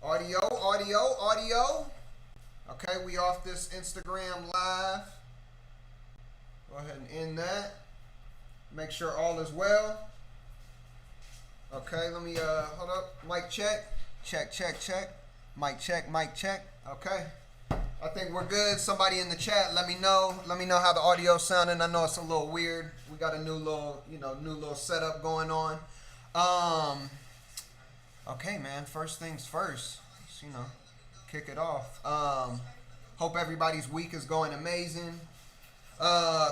Audio. Okay, we off this Instagram live. Go ahead and end that. Make sure all is well. Okay, let me hold up. Mic check. Check. Mic check. Okay. I think we're good. Somebody in the chat, let me know. Let me know how the audio sounding. I know it's a little weird. We got a new little setup going on. Okay, man. First things first. Let's, kick it off. Hope everybody's week is going amazing.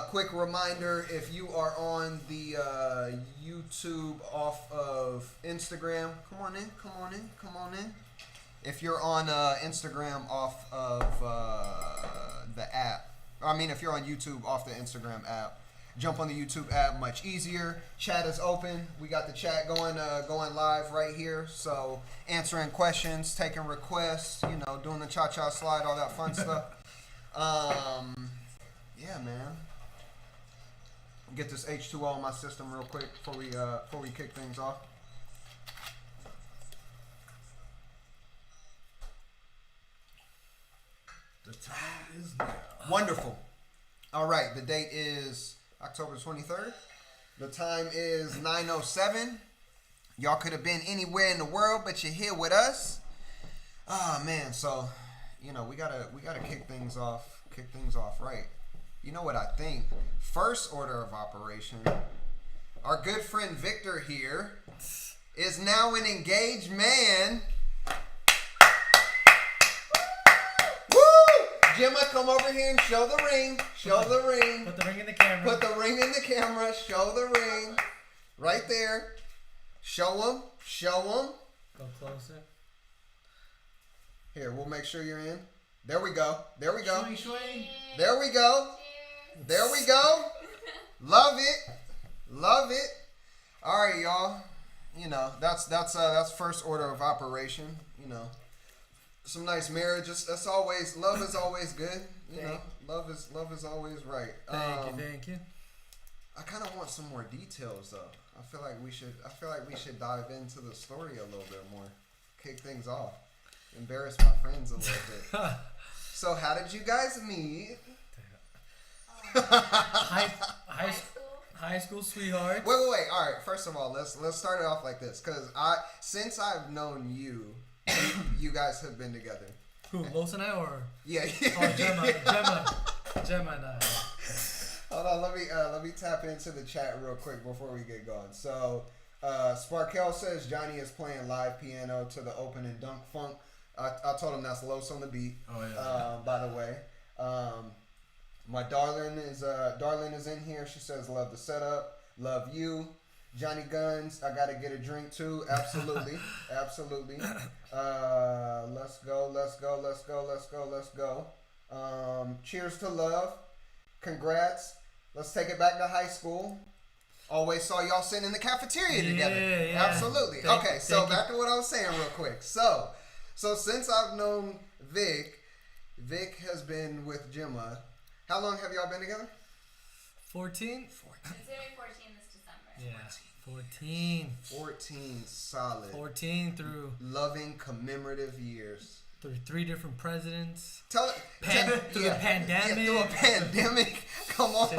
Quick reminder, if you are on the YouTube off of Instagram, come on in. If you're on Instagram off of the app, if you're on YouTube off the Instagram app, jump on the YouTube app, much easier. Chat is open. We got the chat going live right here. So answering questions, taking requests, doing the cha-cha slide, all that fun stuff. Yeah, man. Get this H2O in my system real quick before we kick things off. The time is now. Wonderful. All right, the date is October 23rd. The time is 9:07. Y'all could have been anywhere in the world, but you're here with us. Man, so we gotta kick things off right. You know what I think? First order of operation. Our good friend Victor here is now an engaged man. Gemma, come over here and show the ring. Show the ring. Put the ring in the camera. Put the ring in the camera. Show the ring. Right there. Show him. Go closer. Here, we'll make sure you're in. There we go. Swing. There we go. Love it. All right, y'all. That's first order of operation. Some nice marriage. That's always, love is always good. Love is always right. Thank you. I kind of want some more details though. I feel like we should dive into the story a little bit more. Kick things off. Embarrass my friends a little bit. So how did you guys meet? High school sweethearts. Wait. All right. First of all, let's start it off like this, because since I've known you, you guys have been together. Who, Los and I, or? Yeah. Oh, Gemma and I. Hold on, let me tap into the chat real quick before we get going. So, Sparkell says Johnny is playing live piano to the open and dunk funk. I told him that's Los on the beat. Oh yeah. By the way, my darling is in here. She says love the setup, love you. Johnny Guns, I gotta get a drink too. Absolutely. Let's go. Cheers to love. Congrats. Let's take it back to high school. Always saw y'all sitting in the cafeteria together. Yeah. Absolutely. So back to what I was saying real quick. So since I've known Vic has been with Gemma. How long have y'all been together? 14? It's gonna be 14 this December. Yeah, 14. 14 solid. 14 through loving commemorative years. Through 3 different presidents. Through a pandemic. Yeah, through a pandemic. Come on.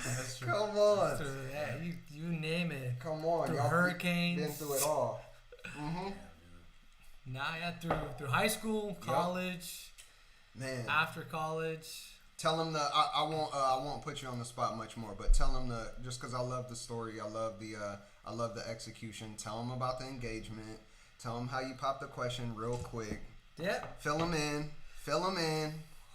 That's true. Come on. Through, you name it. Come on. Through y'all hurricanes. Been through it all. Mm-hmm. Through high school, college, man. After college. Tell them I won't put you on the spot much more, but tell them just because I love the story, I love the execution. Tell them about the engagement. Tell them how you popped the question real quick. Yeah. Fill them in.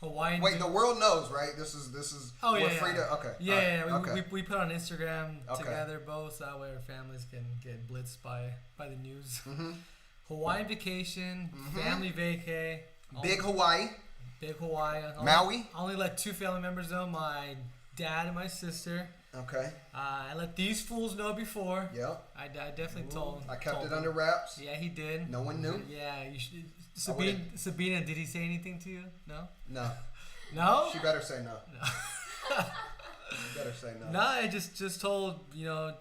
Hawaiian. Wait, the world knows, right? This is. Oh we're yeah. Free to, okay. Yeah, okay. We put on Instagram together both, that way our families can get blitzed by the news. Mm-hmm. Hawaiian vacation, family vacay. Big Hawaii. Maui. I only let 2 family members know, my dad and my sister. Okay. I let these fools know before. Yep. I definitely told. I kept it under wraps. Yeah, he did. No one knew. Yeah, you should. Sabina, did he say anything to you? No. No. She better say no. You better say no. No, I just told my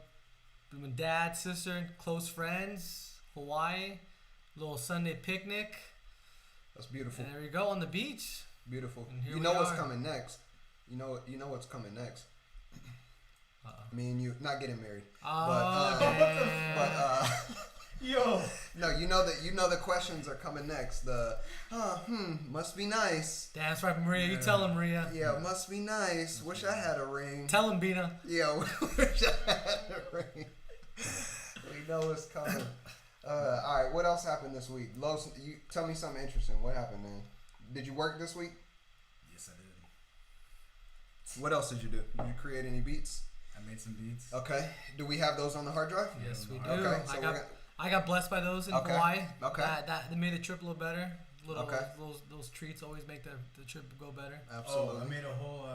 dad, sister, and close friends. Hawaii, little Sunday picnic. That's beautiful. And there we go on the beach. Beautiful. And here You we know what's are. coming next. You know what's coming next. Uh-oh. Me and you, not getting married. Oh, But Yo. no, you know the questions are coming next. Must be nice. That's right, Maria. You tell him, Maria. Yeah, must be nice. Wish I had a ring. Tell him, Bina. Yeah, wish I had a ring. We know it's coming. All right, what else happened this week? Los, you tell me something interesting. What happened, man? Did you work this week? Yes, I did. What else did you do? Did you create any beats? I made some beats. Okay. Do we have those on the hard drive? Yes, we do. Okay, so I got blessed by those in Okay, Hawaii. okay. That they made the trip a little better. Okay. Those treats always make the trip go better. Absolutely. Oh, I made a whole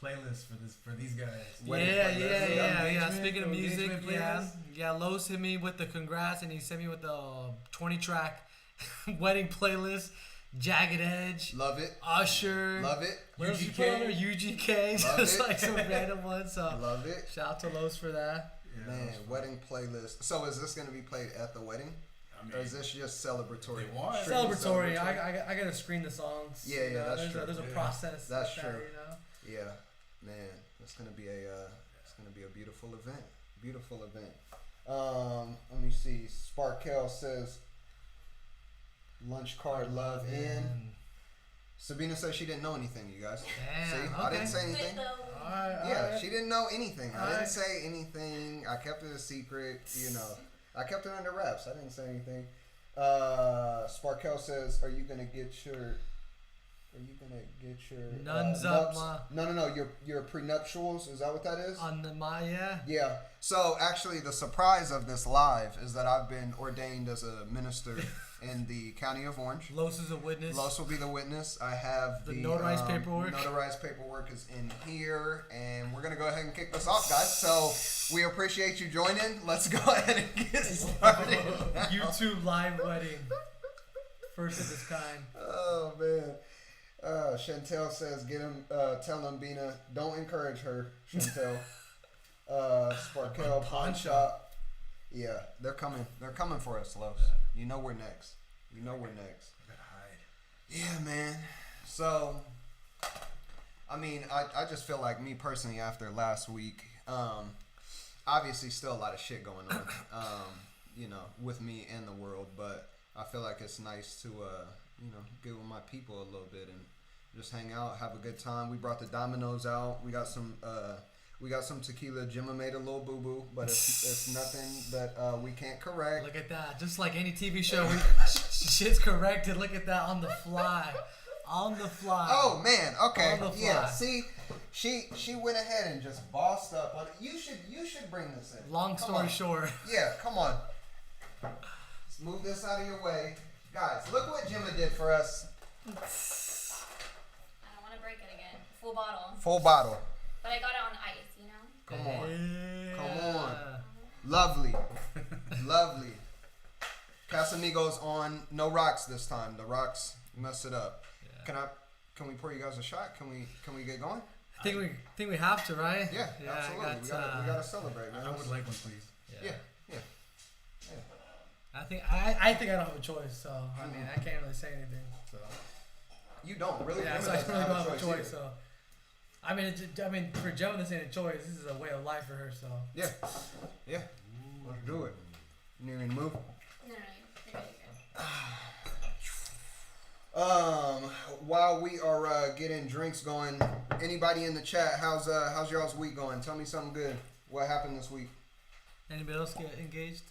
playlist for these guys. Wedding Yeah. Engagement, Speaking of the music, engagement yeah. Los hit me with the congrats, and he sent me with the 20-track wedding playlist. Jagged Edge, Love it. Usher, Love it. what else you UGK. put on there? UGK, Love just it. like some random ones. So Love it. shout out to Los for that. Yeah, Man, that was fun. wedding playlist. So is this going to be played at the wedding? I mean, Or is this just celebratory? They want. Strictly Celebratory. I gotta screen the songs. Yeah, you know, that's there's true. There's a Yeah. process. That's with true. That, you know. Yeah, man, it's gonna be a beautiful event. Beautiful event. Let me see. Sparkell says, lunch card love in. Man. Sabina says she didn't know anything. You guys. Damn, See, I okay. didn't say With anything. the Yeah, she didn't know anything. I didn't Alright. say anything. I kept it a secret. You know, I kept it under wraps. I didn't say anything. Sparkell says, "Are you gonna get your? Nuns up, nups?" No. Your prenuptials. Is that what that is? On the Maya. Yeah. So actually, the surprise of this live is that I've been ordained as a minister in the county of Orange. Los is a witness. Los will be the witness. I have The notarized paperwork. Notarized paperwork is in here, and we're gonna go ahead and kick this off, guys. So we appreciate you joining. Let's go ahead and get started. YouTube live wedding. First of its kind. Oh man. Chantel says, "Get him. Tell him, Bina. Don't encourage her, Chantel." Sparkell Pawn Shop. Yeah, they're coming. They're coming for us, Los. You know we're next. I gotta hide. Yeah, man. So, I mean, I just feel like me personally after last week, obviously still a lot of shit going on, you know, with me and the world, but I feel like it's nice to, you know, get with my people a little bit and just hang out, have a good time. We brought the Dominoes out. We got some tequila. Gemma made a little boo-boo, but it's nothing that we can't correct. Look at that. Just like any TV show, shit's corrected. Look at that on the fly. On the fly. Oh man, okay, On the fly. yeah. See, she went ahead and just bossed up on it. You should bring this in. Long Come story on. short. Yeah, come on. Let's move this out of your way, guys. Look what Gemma did for us. I don't want to break it again. Full bottle. Full bottle. But I got it on ice, you know? Come on, Yeah. come on. Lovely, lovely. Casamigos on no rocks this time. The rocks messed it up. Yeah. Can we pour you guys a shot? Can we get going? I think we have to, right? Yeah, I absolutely. got, we gotta celebrate, man. I would like one, please. Yeah. I think I don't have a choice, so I mean I can't really say anything. So You don't really. yeah, Gemma so I doesn't really don't have a either. choice. So I mean, for Gemma, this ain't a choice. This is a way of life for her. So Yeah. Let's do it. You need me to move? No, you're good, you're good. While we are getting drinks going, anybody in the chat, how's y'all's week going? Tell me something good. What happened this week? anybody else get engaged?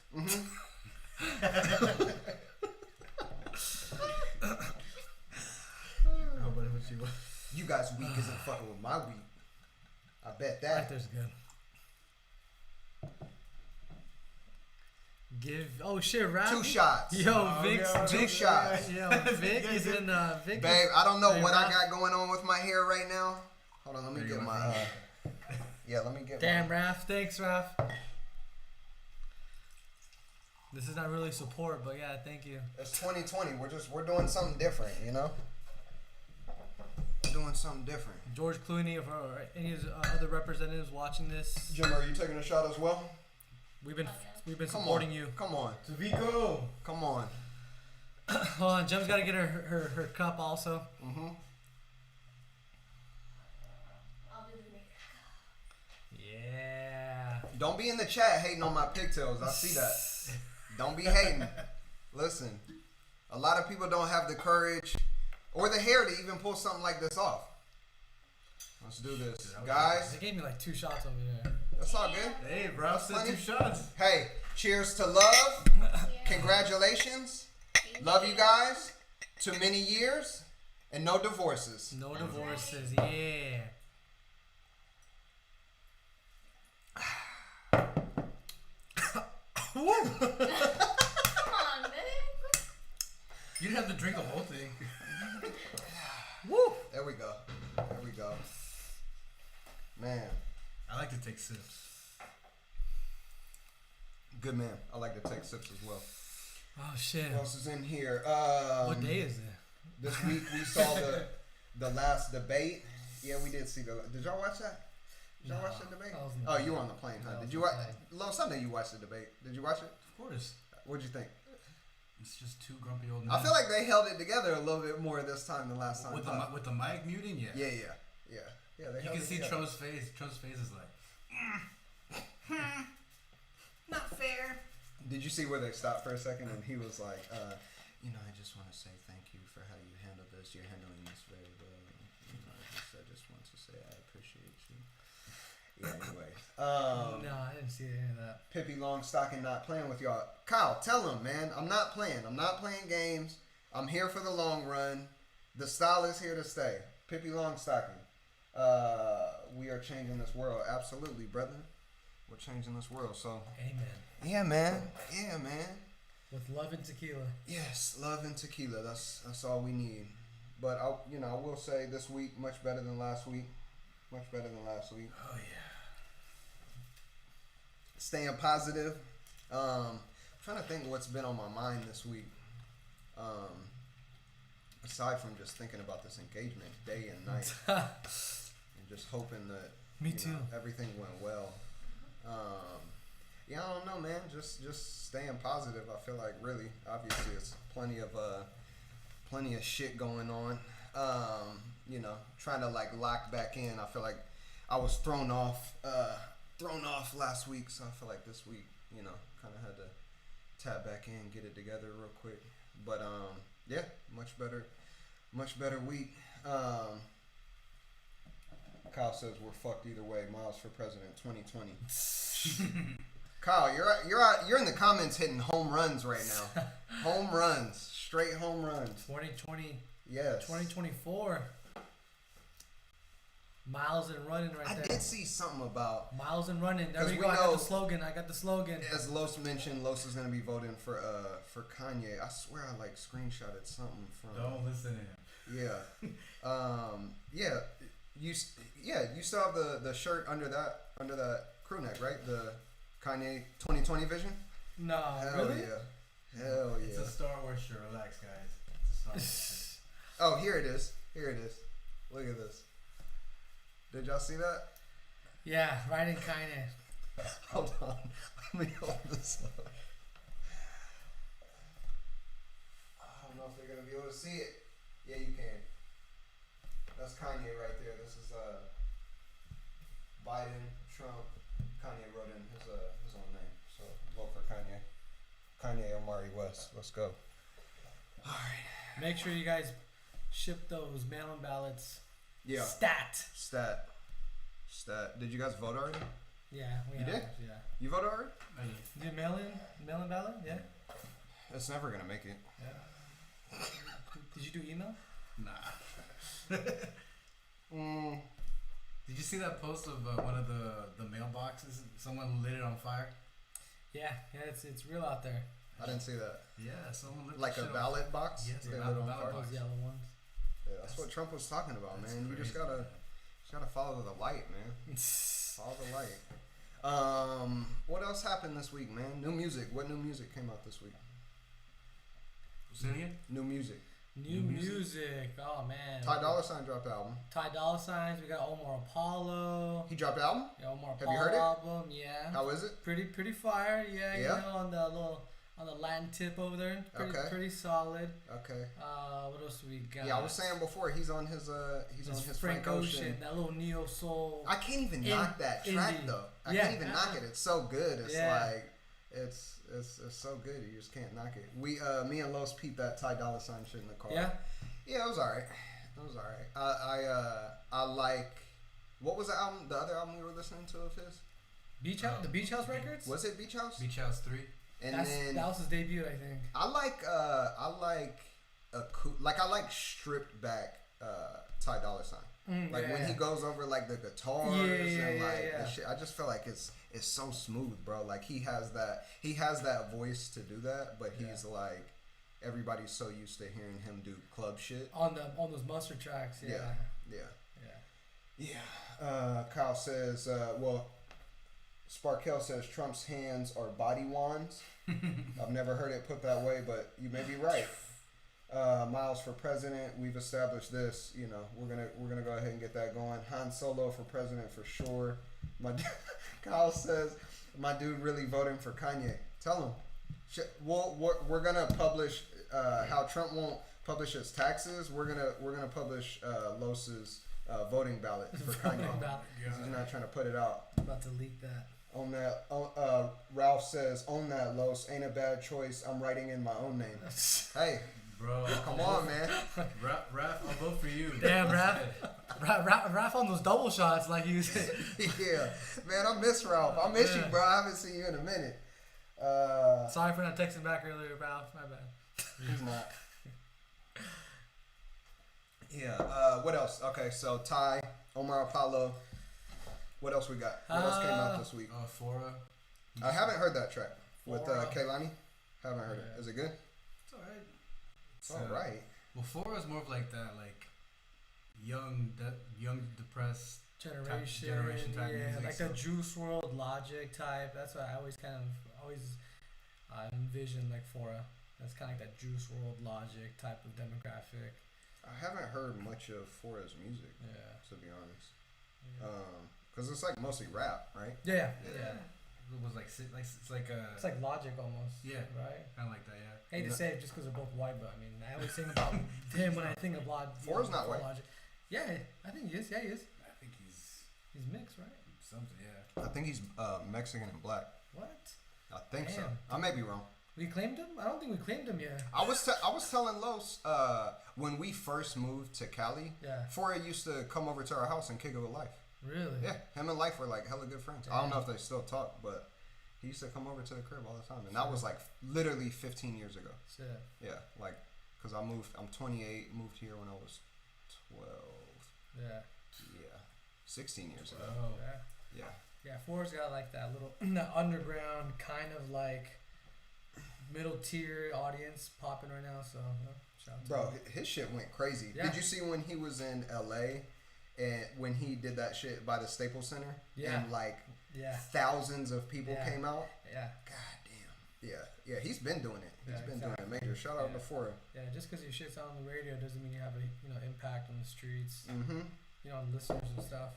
Nobody what you want. You guys' week isn't fucking with my week. I bet Right that. there's good. Oh shit, rap. 2 shots. Yo, Vic. yo, Two Vic, shots. Yo, Vic is in. Vic. Babe, I don't know Hey, what I Ralph. got going on with my hair right now. Hold on, let me There you get go, my. my Yeah, let me get. Damn, Raph. Thanks, Raph. This is not really support, but yeah, thank you. It's 2020. We're doing something different, you know. We're doing something different. George Clooney or any of his other representatives watching this, Jim, are you taking a shot as well? we've been Come supporting on. you. Come on. To Vico. Come on. Hold on, Gem's got to get her cup also. Mm-hmm. I'll do the maker. Yeah. Don't be in the chat hating on my pigtails. I see that. Don't be hating. Listen, a lot of people don't have the courage or the hair to even pull something like this off. Let's do this. Guys, They gave me like 2 shots over there. that's all good. Hey, bro, That's said funny. 2 shots. Hey, cheers to love. Yeah. Congratulations. Love you guys. To many years and no divorces. No That's divorces, yeah. Come on, Vic. You didn't have to drink the whole thing. Woo! There we go. There we go. Man, I like to take sips. good man. I like to take sips as well. Oh, shit. What else is in here? What day is it? This week we saw the last debate. Yeah, we did see the. Did y'all watch that? Did y'all No, watch the debate? I was on the Oh, plane. you were on the plane, huh? No, I Did was you on watch? the Lo, Sunday you watched the debate. Did you watch it? Of course. What'd you think? It's just 2 grumpy old men. I feel like they held it together a little bit more this time than last time. with huh? the mic muting, yeah. Yeah. They You held can it see together. Tro's face. Tro's face is like, not fair. Did you see where they stopped for a second and he was like, I just want to say thank you for how you handled this. You're handling this very well. I just want to say I appreciate you. Yeah, anyway. No, I didn't see any of that. Pippi Longstocking not playing with y'all. Kyle, tell him, man. I'm not playing. I'm not playing games. I'm here for the long run. The style is here to stay. Pippi Longstocking. We are changing this world. Absolutely, brother. We're changing this world. So, Amen. yeah, man. Yeah, man. With love and tequila. Yes, love and tequila. That's all we need. But I will say this week much better than last week. Much better than last week. Oh yeah. Staying positive. I'm trying to think of what's been on my mind this week. Aside from just thinking about this engagement day and night, and just hoping that Me too. everything went well. Yeah, I don't know, man. Just staying positive. I feel like really, obviously, it's plenty of shit going on. Trying to like lock back in. I feel like I was thrown off last week, so I feel like this week, kind of had to tap back in, get it together real quick. But yeah, much better week. Kyle says we're fucked either way. Miles for president 2020. Kyle, you're in the comments hitting home runs right now. Home runs, straight home runs. 2020. Yes. 2024. Miles and running right I there. did see something about, Miles and running. There 'Cause we we go. I got know- the slogan. as Los mentioned, Los is gonna be voting for Kanye. I swear I like screenshotted something from. Don't listen to him. Yeah. Yeah. You still have the shirt under that crew neck, right? The Kanye 2020 vision. No, Hell really? yeah. Hell It's yeah. a Star Wars shirt. Relax, guys. It's a Star Wars shirt. Oh, here it is. Look at this. Did y'all see that? Yeah, right in Kanye. Hold on. Let me hold this up. I don't know if they're gonna be able to see it. Yeah, you can. That's Kanye right there. This is Biden, Trump. Kanye wrote in his own name. So vote for Kanye. Kanye Omari West. Let's go. All right. Make sure you guys ship those mail-in ballots. Yeah. Stat. Stat. Did you guys vote already? Yeah, we You have. did? Yeah. You voted already? Oh, yeah. Did mail-in ballot? Yeah. It's never gonna make it. Yeah. Did you do email? Nah. Mm. Did you see that post of one of the mailboxes? Someone lit it on fire. Yeah, it's real out there. I didn't see that. Yeah, someone lit Like the a shit ballot box? Yes, They a lit it on ballot fire? box. Those yellow ones. Yeah, that's what Trump was talking about, That's man. You just crazy, gotta follow the light, man. Follow the light. What else happened this week, man? New music. What new music came out this week? Say it again? New music. New music. Oh man. Ty Dolla $ign dropped the album. Ty Dolla $ign. We got Omar Apollo. He dropped the album? Yeah, Omar Have you Apollo heard it? album. Yeah. How is it? Pretty fire. Yeah. Yeah? You know, on the little on the Latin tip over there. Okay. Pretty solid. Okay. What else do we got? Yeah, I was saying before he's on his Frank Ocean, that little neo soul. I can't even knock that track indie. though. I can't even knock it. It's so good. It's like it's so good. You just can't knock it. Me and Los peeped that Ty Dolla $ign shit in the car. Yeah. Yeah, it was alright. I like. What was the album? The other album we were listening to of his? Beach House, the Beach House records. Was it Beach House? Beach House 3. And that was his debut, I think. I like stripped back Ty Dolla $ign. When he goes over like the guitars and the shit, I just feel like it's so smooth, bro. Like he has that voice to do that, but he's like everybody's so used to hearing him do club shit on those mustard tracks. Kyle says, Sparkell says Trump's hands are body wands. I've never heard it put that way, but you may be right. Miles for president, we've established this. You know, we're gonna go ahead and get that going. Han Solo for president for sure. Kyle says my dude really voting for Kanye. Tell him. We're gonna publish how Trump won't publish his taxes. We're gonna publish Los's voting ballot for Kanye. He's not trying to put it out. I'm about to leak that. On that, Ralph says, "Own that, Los. Ain't a bad choice. I'm writing in my own name." Hey, bro, come on, man. Raph, I'll vote for you. Damn, Raph on those double shots like you said. Yeah, man, I miss Ralph. I miss you, bro. I haven't seen you in a minute. Sorry for not texting back earlier, Ralph. My bad. He's not. Yeah. What else? Okay, so Ty, Omar Apollo. What else we got? What else came out this week? Fora. I haven't heard that track with Fora. Kehlani. Haven't heard it. Is it good? It's alright. It's alright. Well, Fora is more of like that, like young depressed generation type music. Like the Juice WRLD Logic type. That's what I always envision like Fora. That's kind of like that Juice WRLD Logic type of demographic. I haven't heard much of Fora's music. Yeah. To be honest. Because it's like mostly rap, right? Yeah. It was like it's like Logic almost. Yeah. Right. Kind of like that. Yeah. I hate to say it just because they're both white, but I mean I always think about him when I think of Logic. Fora's not white. Logic. Yeah, I think he is. Yeah, he is. I think he's mixed, right? something. Yeah. I think he's Mexican and black. What? I think so. Damn. I may be wrong. We claimed him? I don't think we claimed him yet. I was telling Los when we first moved to Cali. Yeah. Fora used to come over to our house and kick it with Life. Really? Yeah, him and Life were like hella good friends. I don't know if they still talk, but he used to come over to the crib all the time, and that was like literally 15 years ago. Shit. Yeah, like, cause I'm 28, moved here when I was 12. Yeah. Yeah, 16 years ago. Oh. Yeah. Yeah. Yeah, Fora's got like that little that underground kind of like middle tier audience popping right now. So shout out to Bro, him. his shit went crazy. Yeah. Did you see when he was in LA and when he did that shit by the Staples Center? Yeah. And like Yeah. thousands of people Yeah. came out? Yeah. God damn. Yeah. Yeah, he's been doing it. He's Yeah, been exactly. doing it. Major shout out Yeah. to Fora. Yeah, just because your shit's on the radio doesn't mean you have a impact on the streets. Mm-hmm. On listeners and stuff.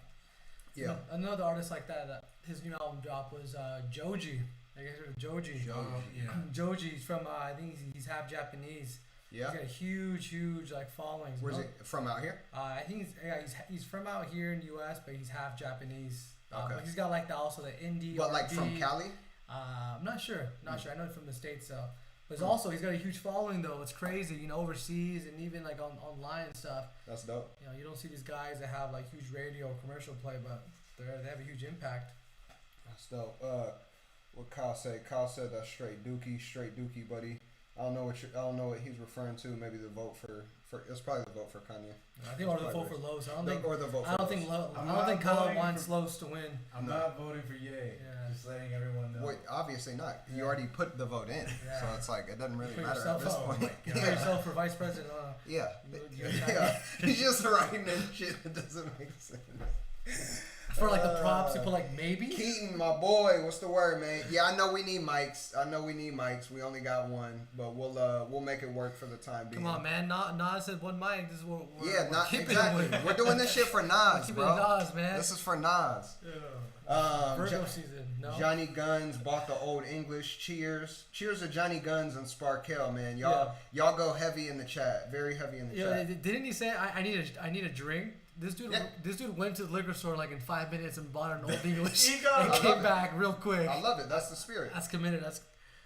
Yeah. Another artist like that, his new album drop was Joji. I guess heard of Joji. Yeah. Joji's from I think he's half Japanese. Yeah. He's got a huge like following. Where's it from out here? I think he's from out here in the U.S., but he's half Japanese. Okay. But he's got like also the indie. But like R&B. from Cali? I'm not sure. Not sure. I know he's from the States though. But he's got a huge following though. It's crazy, overseas and even like online and stuff. That's dope. You don't see these guys that have like huge radio or commercial play, but they have a huge impact. That's dope. What Kyle said? Kyle said that's straight dookie, buddy. I don't know what he's referring to. Maybe the vote for it's probably the vote for Kanye. I think or the vote for Los. I don't think I'm Kyle not wants Los to win. I'm not voting for Ye. Yeah. Just letting everyone know. Wait, obviously not. You already put the vote in, Yeah. so it's like it doesn't really Put matter at yourself this up. point. You put yourself for vice president. Yeah, You- yeah. He's just writing in shit that doesn't make sense. For like the props, you put like maybe. Keaton, my boy, what's the word, man? Yeah, I know we need mics. We only got one, but we'll make it work for the time being. Come on, man. Nas said one mic. This is what we're not keeping exactly. it with. We're doing this shit for Nas, bro. Nas, man. This is for Nas. Yeah. Virgo season. No. Johnny Guns bought the Old English. Cheers to Johnny Guns and Sparkell, man. Y'all go heavy in the chat. Very heavy in the chat. Didn't he say I need a drink? This dude went to the liquor store like in 5 minutes and bought an Old English and came back real quick. I love it. That's the spirit. That's committed.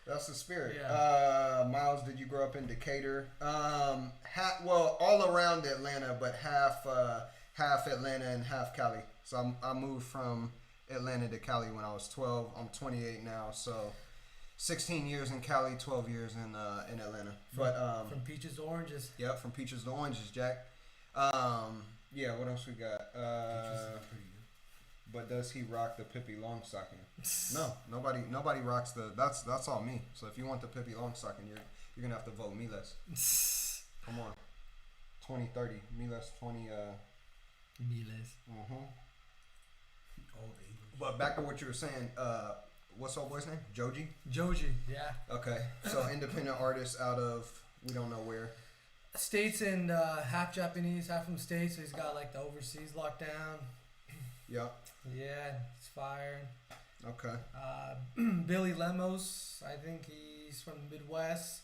That's the spirit. Yeah. Miles, did you grow up in Decatur? Well, all around Atlanta, but half Atlanta and half Cali. So I moved from Atlanta to Cali when I was 12. I'm 28 now, so 16 years in Cali, 12 years in Atlanta. But from peaches to oranges. Yep, from peaches to oranges, Jack. Yeah, what else we got? But does he rock the Pippi Longstocking? No, nobody rocks the. That's all me. So if you want the Pippi Longstocking, you're gonna have to vote me less. Come on, 2030, me less 20. Me less. But back to what you were saying. What's old boy's name? Joji. Yeah. Okay, so independent artist out of we don't know where. States and half Japanese, half from States. So he's got like the overseas lockdown. Yep. Yeah, it's fire. Okay. Billy Lemos, I think he's from the Midwest.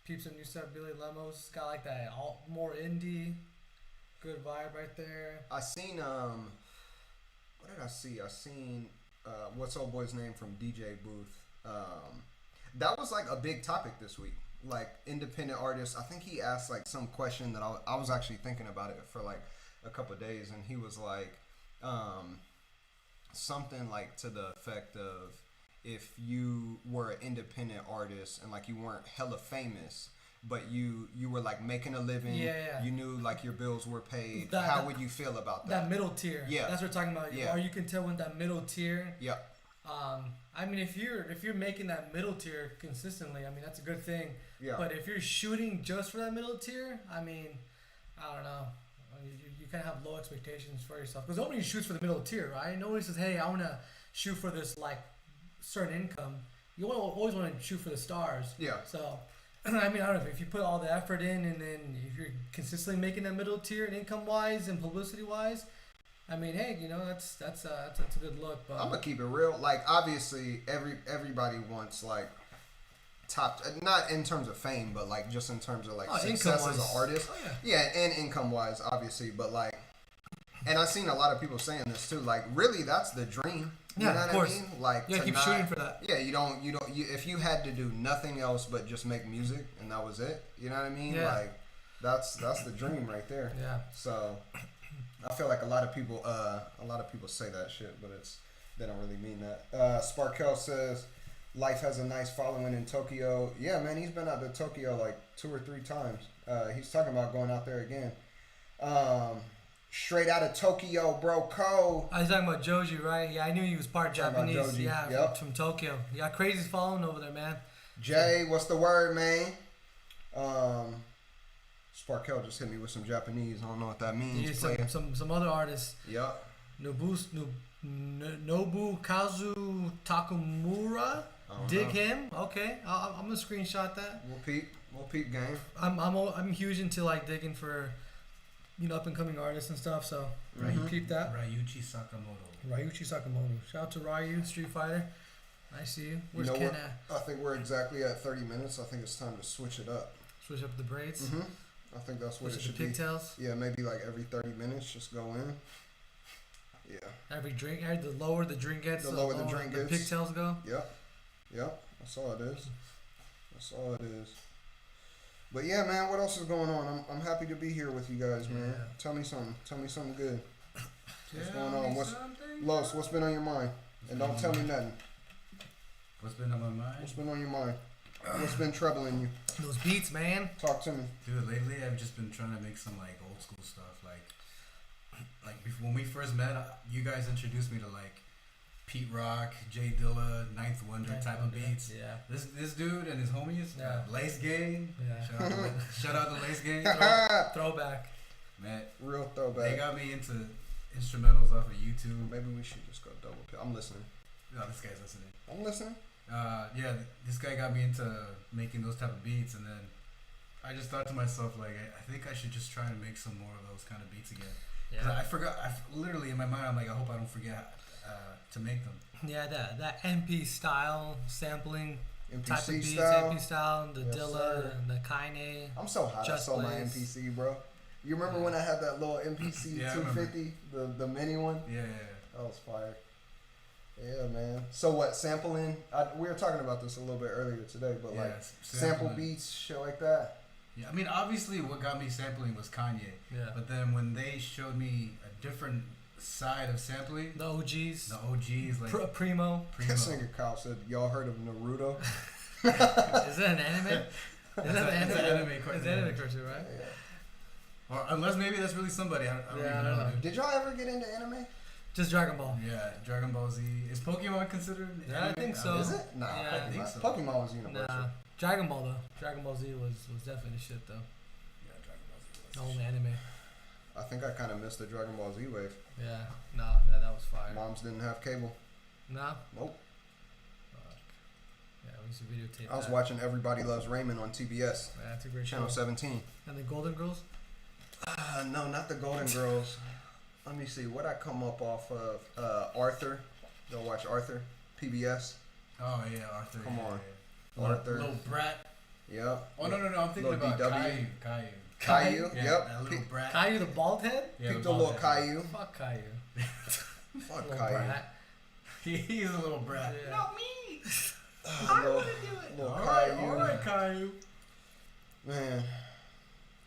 Peeps some new stuff. Billy Lemos got like that more indie, good vibe right there. I seen what did I see? I seen what's old boy's name from DJ Booth. That was like a big topic this week. Like independent artists. I think he asked like some question that I was actually thinking about it for like a couple of days, and he was like something like to the effect of if you were an independent artist and like you weren't hella famous, but you were like making a living, you knew like your bills were paid, how would you feel about that? That middle tier. Yeah. That's what we're talking about. Yeah. Or you can tell when that middle tier. Yeah. I mean, if you're making that middle tier consistently, I mean that's a good thing. Yeah. But if you're shooting just for that middle tier, I mean, I don't know. You kind of have low expectations for yourself because nobody shoots for the middle tier, right? Nobody says, "Hey, I want to shoot for this like certain income." You always want to shoot for the stars. Yeah. So, I mean, I don't know if you put all the effort in, and then if you're consistently making that middle tier, and income wise and publicity wise. I mean, hey, you know that's a good look. But I'm gonna keep it real. Like, obviously, everybody wants like top, not in terms of fame, but like just in terms of like success as an artist. Oh, yeah, and income wise, obviously. But like, and I've seen a lot of people saying this too. Like, really, that's the dream. You know of course. I mean? Like, yeah, keep shooting for that. Yeah, if you had to do nothing else but just make music and that was it, you know what I mean? Yeah. Like, that's the dream right there. Yeah. So. I feel like a lot of people say that shit, but they don't really mean that. Sparkell says, life has a nice following in Tokyo. Yeah, man, he's been out to Tokyo like 2 or 3 times. He's talking about going out there again. Straight out of Tokyo, bro. Cole. I was talking about Joji, right? Yeah, I knew he was part Japanese. Joji. Yeah, Yep. from Tokyo. You got crazies following over there, man. Jay, what's the word, man? Sparkell just hit me with some Japanese. I don't know what that means. Yeah, some other artists. Yep. Nobukazu Takumura. Dig him. Okay, I'm gonna screenshot that. We'll peep game. I'm huge into like digging for, up and coming artists and stuff. So you peep that. Ryuichi Sakamoto. Shout out to Ryu, Street Fighter. I see you. Where's Ken at? I think we're exactly at 30 minutes. I think it's time to switch it up. Switch up the braids. Mm-hmm. I think that's what it should be. Pigtails. Yeah, maybe like every 30 minutes, just go in. Yeah. Every drink, the lower the drink gets, the lower the drink gets, the pigtails go. Yep. That's all it is. But yeah, man, what else is going on? I'm happy to be here with you guys, man. Tell me something good. What's going on? Los, what's been on your mind? And don't tell me nothing. What's been on my mind? What's been on your mind? What's been troubling you? Those beats, man. Talk to me. Dude, lately I've just been trying to make some like old school stuff. Like before, when we first met, you guys introduced me to like Pete Rock, Jay Dilla, Ninth Wonder type of beats. Yeah. This dude and his homies, Lace Gang. Yeah. Shout out to Lace Gang. Throwback. Man, real throwback. They got me into instrumentals off of YouTube. Maybe we should just go double pill. I'm listening. No, this guy's listening. I'm listening. Yeah, this guy got me into making those type of beats, and then I just thought to myself, like, I think I should just try and make some more of those kind of beats again. Yeah. I forgot. Literally in my mind, I'm like, I hope I don't forget to make them. Yeah, that MP style sampling MPC type of beats, style. MP style, the Yes, Dilla, sir. the Kanye. I'm so hot. I sold my Blaze. MPC, bro. You remember when I had that little MPC Yeah, I 250, the mini one? Yeah. That was fire. Yeah, man. So what, sampling? We were talking about this a little bit earlier today, but like sample beats, shit like that. Yeah, I mean, obviously what got me sampling was Kanye. Yeah. But then when they showed me a different side of sampling, The OGs. like Primo. This nigga Kyle said, y'all heard of Naruto? Is that an anime? It's an anime cartoon. It's an anime cartoon, right? Yeah. Or unless maybe that's really somebody. I don't even know. Dude. Did y'all ever get into anime? Just Dragon Ball. Yeah, Dragon Ball Z. Is Pokemon considered Yeah, I anime? think so. Is it? Nah, Yeah, I think so. Pokemon was universal. Nah. Dragon Ball though. Dragon Ball Z was definitely the shit though. Yeah, Dragon Ball Z. The whole anime. I think I kind of missed the Dragon Ball Z wave. Yeah. Nah, that was fire. Moms didn't have cable. Nah. Nope. Fuck. Yeah, we used to videotape I was that. watching Everybody Loves Raymond on TBS. Yeah, that's a great Channel show. 17. And the Golden Girls? No, not the Golden Girls. Let me see. What I come up off of? Arthur. Go watch Arthur. PBS. Oh yeah, Arthur. Come on. Yeah. Arthur. Little brat. Yep. Oh no, I'm thinking Little about DW. Caillou. Caillou. Yeah, Yep. that little brat. Caillou the bald head? Yeah, Picked the a little bald head. Caillou. Fuck Caillou. Fuck Little Caillou. brat. He's a little brat. Yeah. Not me. I want to do it. Little Alright, Caillou. Caillou. Man.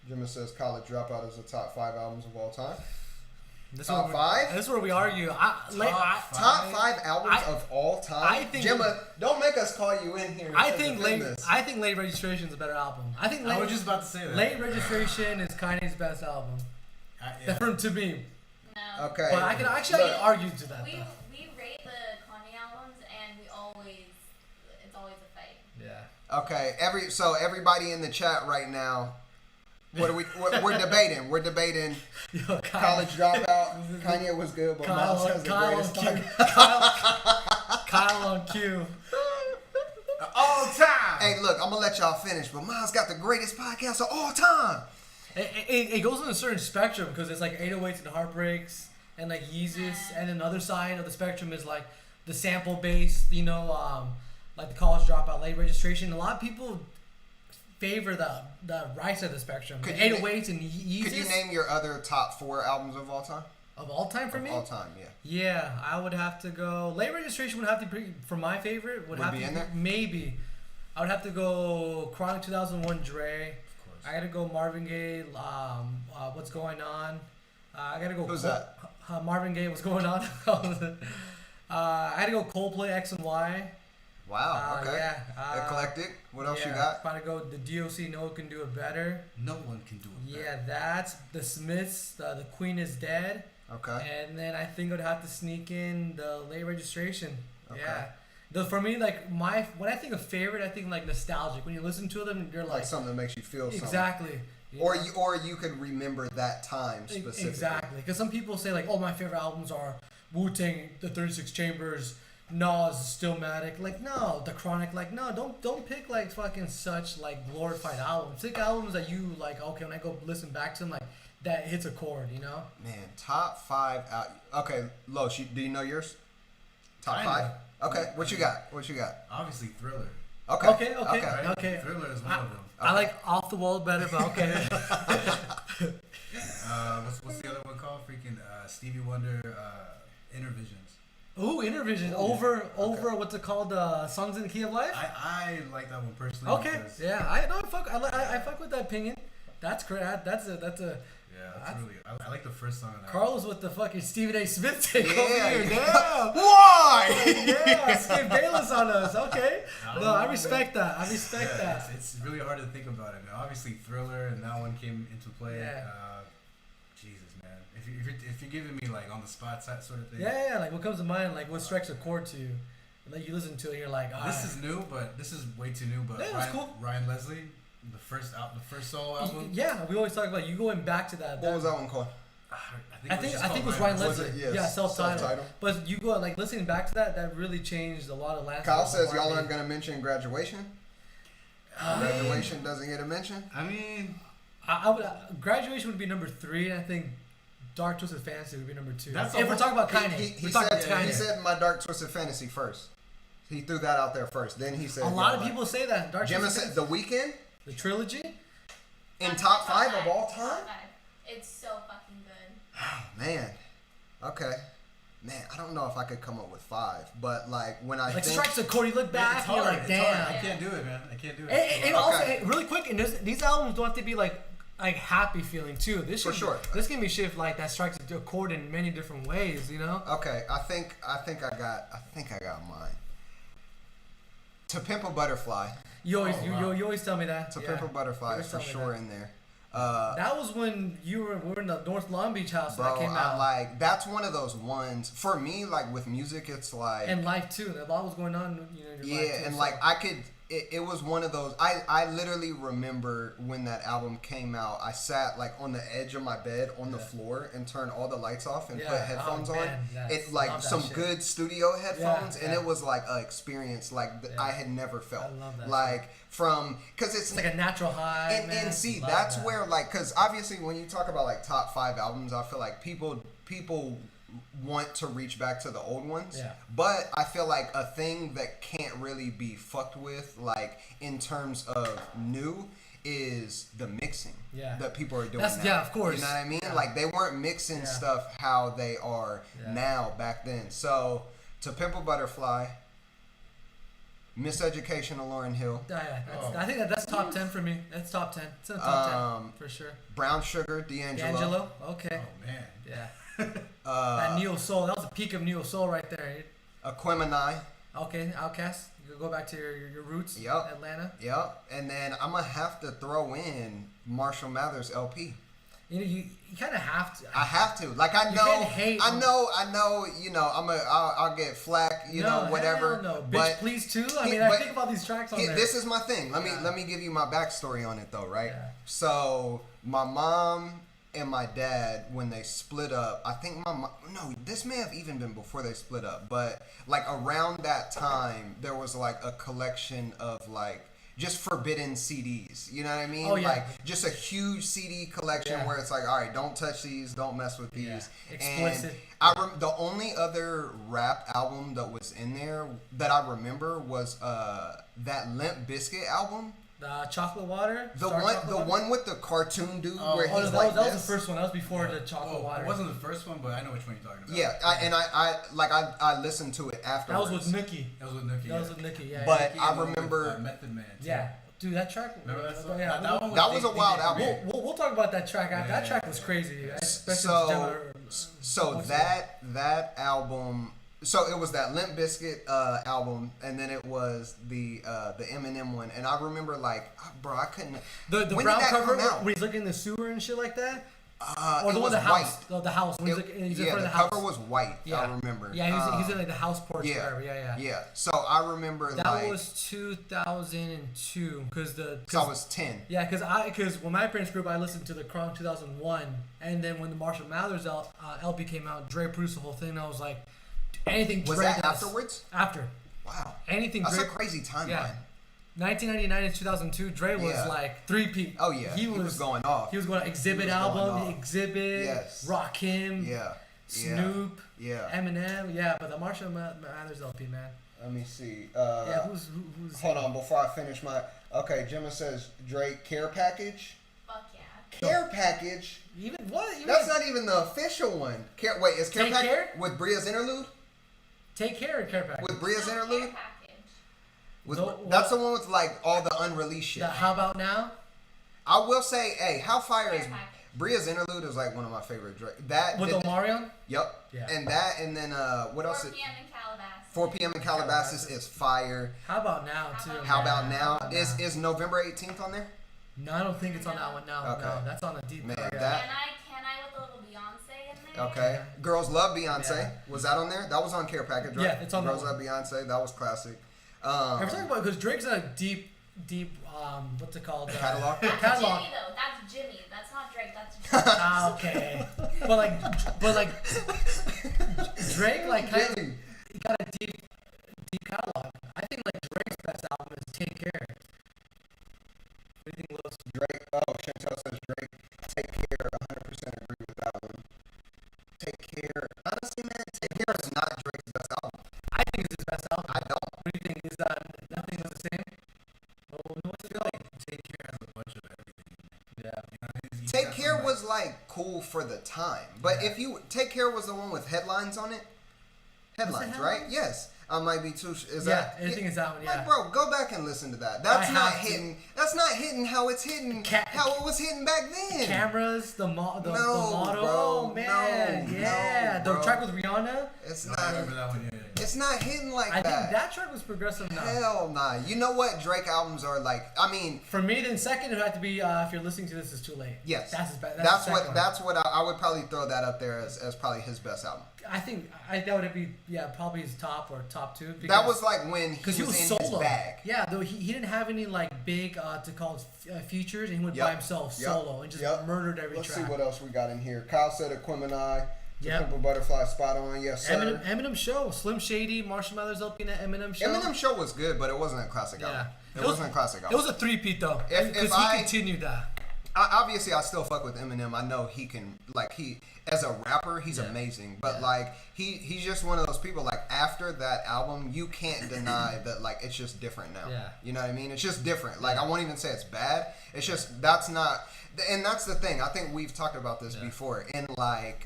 Jimenez says College Dropout is the top 5 albums of all time. This Top where 5? This is where we argue. Top 5 albums of all time? I think Gemma, don't make us call you in here. I to think defend late. this. I think Late Registration is a better album. I think I was just about to say that. Late Registration is Kanye's best album. Yeah. From to me. No. Okay. But I can argue to that We though. we rate the Kanye albums and it's always a fight. Yeah. Okay. Everybody in the chat right now, we're debating. We're debating Yo, College Dropout. Kanye was good, but Miles has the greatest time. Kyle on cue. All time. Hey, look, I'm gonna let y'all finish, but Miles got the greatest podcast of all time. It goes on a certain spectrum because it's like 808s and Heartbreaks and like Yeezus, and then the other side of the spectrum is like the sample based, like the College Dropout, Late Registration. A lot of people favor the right side of the spectrum. Could The you 808s and Yeezus. Could you name your other top 4 albums of all time? Of all time for me? All time, yeah. Yeah, I would have to go. Late Registration would have to be for my favorite. Would have be to in there? Maybe. I would have to go Chronic 2001 Dre. Of course. I gotta go Marvin Gaye. What's going on? I gotta go. Who's that? Marvin Gaye. What's going on? I gotta go Coldplay X and Y. Wow. Okay. Yeah. Eclectic. What else yeah, you got? Gotta go the D.O.C. No One Can Do It Better. No one can do it. Yeah, that's the Smiths. The Queen Is Dead. Okay. And then I think I'd have to sneak in the Late Registration. Okay. Yeah. For me, like when I think of favorite, I think like nostalgic. When you listen to them, you're Like like something that makes you feel something. exactly. Or you could remember that time specifically. Exactly. Because some people say like, oh, my favorite albums are Wu-Tang, the 36 Chambers, Nas, Stillmatic. Like no, the Chronic. Like no, don't pick like fucking such like glorified albums. Pick albums that you like. Okay, when I go listen back to them, like that hits a chord. You know. Man, top 5 okay, Los, do you know yours? Top Kinda. 5? Okay, what you got? Obviously, Thriller. Okay. Okay. Right? Okay. Thriller is one of them. I like Off the Wall better, but okay. What's the other one called? Freaking Stevie Wonder, Innervisions. Ooh, Innervisions over what's it called? Songs in the Key of Life. I like that one personally. Okay, because, yeah, I fuck with that opinion. That's great. That's a. Yeah, that's really. I like the first song. On that. Carlos with the fucking Stephen A. Smith take over Yeah, here. yeah. Yeah. Why? Yeah, Skip Bayless on us. Okay. I No, I respect that. I respect Yeah, that. it's really hard to think about it. Now, obviously, Thriller and that one came into play. Yeah. Jesus, man. If you're giving me like on the spot sort of thing. Yeah, like what comes to mind, like what strikes a chord to you, and like you listen to it, and you're like, This is new, but this is way too new. But Yeah, that's cool. Ryan Leslie, the first solo album. Yeah, we always talk about you going back to that. What was that one called? I think I think it was Ryan Was Leslie. it? Yes. Yeah, self-titled. Self-titled. But you go like listening back to that really changed a lot of landscape. Kyle says of y'all R&B. aren't gonna mention Graduation. Graduation doesn't get a mention. I mean, I would Graduation would be number 3. I think Dark Twisted Fantasy would be number 2. That's if we're talking about Kanye, He we're talking said about Kanye. he said my Dark Twisted Fantasy first. He threw that out there first. Then he said A lot of people say that. Dark Gemma Twisted said The Weeknd the trilogy. in That's top my 5 of all time. Top 5. It's so fucking good. Man, okay. Man, I don't know if I could come up with 5, but like when I Like think strikes a chord, you look back, it's and you're hard. like, It's hard. damn. I can't do it, man. I can't do it. And also, Okay. really quick, and these albums don't have to be like happy feeling too. This For should- sure. This can be shit like that strikes a chord in many different ways. You know. okay, I think I got mine. To Pimp a Butterfly. You always Oh, wow. you always tell me that. To Yeah. Pimp a Butterfly You is for always tell me sure that. in there. That was when we were in the North Long Beach house when Bro, that came I out. like that's one of those ones for me. Like with music, it's like And life too. A lot was going on. You know, in your life yeah, too, and so- like I could. It was one of those. I literally remember when that album came out. I sat like on the edge of my bed on the floor and turned all the lights off and Yeah. put headphones Oh, on. man, yes. It like Love that some shit. good studio headphones, and yeah. it was like an experience like Yeah. I had never felt. I love that Like from because it's like a natural high. and see Love that's that. where like because obviously when you talk about like top 5 albums, I feel like people want to reach back to the old ones. Yeah. But I feel like a thing that can't really be fucked with, like in terms of new, is the mixing. Yeah. That people are doing. That's- now. yeah, of course. You know what I mean? Yeah. Like they weren't mixing Yeah. stuff how they are Yeah. now back then. So To Pimp a Butterfly, Miseducation of Lauryn Hill, Yeah, Oh. I think that's top 10 for me. That's top 10. It's in the top 10 for sure. Brown Sugar, D'Angelo. D'Angelo, okay, Oh man. yeah. That neo soul, that was the peak of neo soul right there. Aquemini. Okay, Outkast. You go back to your roots. Yup. Atlanta. Yep, and then I'm gonna have to throw in Marshall Mathers LP. You know, you kind of have to. I have to. Like I You know, can't hate I know. You know, I'll get flack. You know, whatever. Hell no, bitch, But please too. I he- mean, I but think about these tracks on there. this is my thing. Let Yeah. me give you my backstory on it though, right? Yeah. So my mom and my dad, when they split up, I think this may have even been before they split up, but like around that time, there was like a collection of like just forbidden CDs. You know what I mean? Oh, yeah. Like just a huge CD collection Yeah. where it's like, all right, don't touch these, don't mess with these. Yeah. Explicit. And the only other rap album that was in there that I remember was that Limp Bizkit album. Chocolate Water. The Star one, Chocolate the Water? one with the cartoon dude where Oh, he's that, like was this. the first one. That was before the Chocolate Well, Water. it wasn't the first one, but I know which one you're talking about. Yeah, I listened to it That afterwards. was with Nikki. That was with Nikki. That was with Nikki. Yeah. But Nikki I and remember- Method Man. Too. yeah. Dude, that track. Remember that song? Yeah. That one That was a wild DJ album. Premier. We'll talk about that track. That Yeah. track was crazy. Especially So- with So What's that album. So it was that Limp Bizkit album, and then it was the Eminem one. And I remember like, bro, I couldn't. the when brown did that cover come out? when he's looking in the sewer and shit like that. it Or the one was the white. house. The house. When he's in Yeah, front the of the house. cover was white. Yeah. I remember. Yeah, he's in like the house porch. Yeah, Or whatever. Yeah. yeah. So I remember That like was 2002 because so I was 10. Yeah, because when my parents grew up, I listened to the Kronk 2001, and then when the Marshall Mathers LP came out, Dre produced the whole thing. And I was like, anything. Was Dre that does- afterwards? After Wow, anything. that's Dre, a crazy timeline. yeah. 1999 and 2002, Dre was Yeah. like three-peat. Oh yeah, he was going off. He was going Exhibit He was going album, off. Exhibit, Yes. Rakim, Yeah. Snoop, Yeah. Eminem. Yeah, but the Marshall Mathers LP, man. Let me see. Yeah, who's Hold on, before I finish my. Okay, Gemma says Drake Care Package. Fuck yeah. Care Package. even what? Even That's not even the official one. Wait, is Care Take Package Care? with Bria's interlude? Take Care or Care Package? With Bria's No, interlude? care package. With, No, that's what- the one with like all the unreleased shit. The How About Now? I will say, hey, how fire Care is package. Bria's interlude is like one of my favorite Drake. That With did- Omarion? Yep. Yeah. And that, and then what 4 else? p.m. in Calabasas. 4 p.m. in Calabasas is fire. How About Now, too? How man. about now? How About Is November 18th on there? No, I don't think it's on that one now. Okay. No, that's on a deep Man, cut. that- Can I with a little Beyonce in there? Okay. Yeah. Girls Love Beyonce. Yeah. Was that on there? That was on Care Package, right? Yeah, it's on that Girls one. Love Beyonce. That was classic. I'm talking about because Drake's a deep what's it called? Catalog? That's Catalog. Jimmy though. That's Jimmy. That's not Drake. That's Jimmy. Okay. But like Drake like kind of he got a deep catalog. I think like Drake's best album is Take Care. What do you think, Los? Drake. Oh, Chantel says Drake. Take Care. 100% agree with that one. Take Care. Honestly, man, Take Care is not Drake's best album. I think it's his best album. I don't. What do you think? Is nothing was the same? Oh, no, what's it like? Take Care has a bunch of everything. Yeah. You know, he's Take got Care some, was like cool for the time, but if you Take Care was the one with headlines on it. Headlines, right? headlines? Yes. I might be too. Is Yeah, that? I think it's that one. Yeah. Like, bro, go back and listen to that. That's I not have to. hitting. That's not hitting how it's hitting. How it was hitting back then. Cameras, the model. No, bro. Oh man, No, yeah. no, the bro. track with Rihanna. It's No, not. I remember that one. Yeah. It's not hitting like I that. think that track was progressive enough. Hell nah. You know what Drake albums are like? I mean, For me, then second it would have to be if you're listening to this, it's too late. yes. That's his best. That's what. That's what I would probably throw that up there as probably his best album. I think that would be probably his top or top two. That was like when he was he was in solo. his bag. Yeah, though he didn't have any like big to call features, and he went Yep. by himself Yep. solo and just Yep. murdered every Let's track. see what else we got in here. Kyle said Aquemini. Yep. Pimp a Butterfly, spot on. Yes, sir. Eminem Show, Slim Shady, Marshall Mathers opening that Eminem Show. Eminem Show was good, but it wasn't a classic Yeah. album. It wasn't a classic It album. was a three-peat though, If because I- he continued that. Obviously, I still fuck with Eminem. I know he can, like, he as a rapper, he's Yeah. amazing. But Yeah. like, he's just one of those people. Like, after that album, you can't deny that like it's just different now. Yeah. You know what I mean? It's just different. Like, I won't even say it's bad. It's just that's not, and that's the thing. I think we've talked about this before. In like,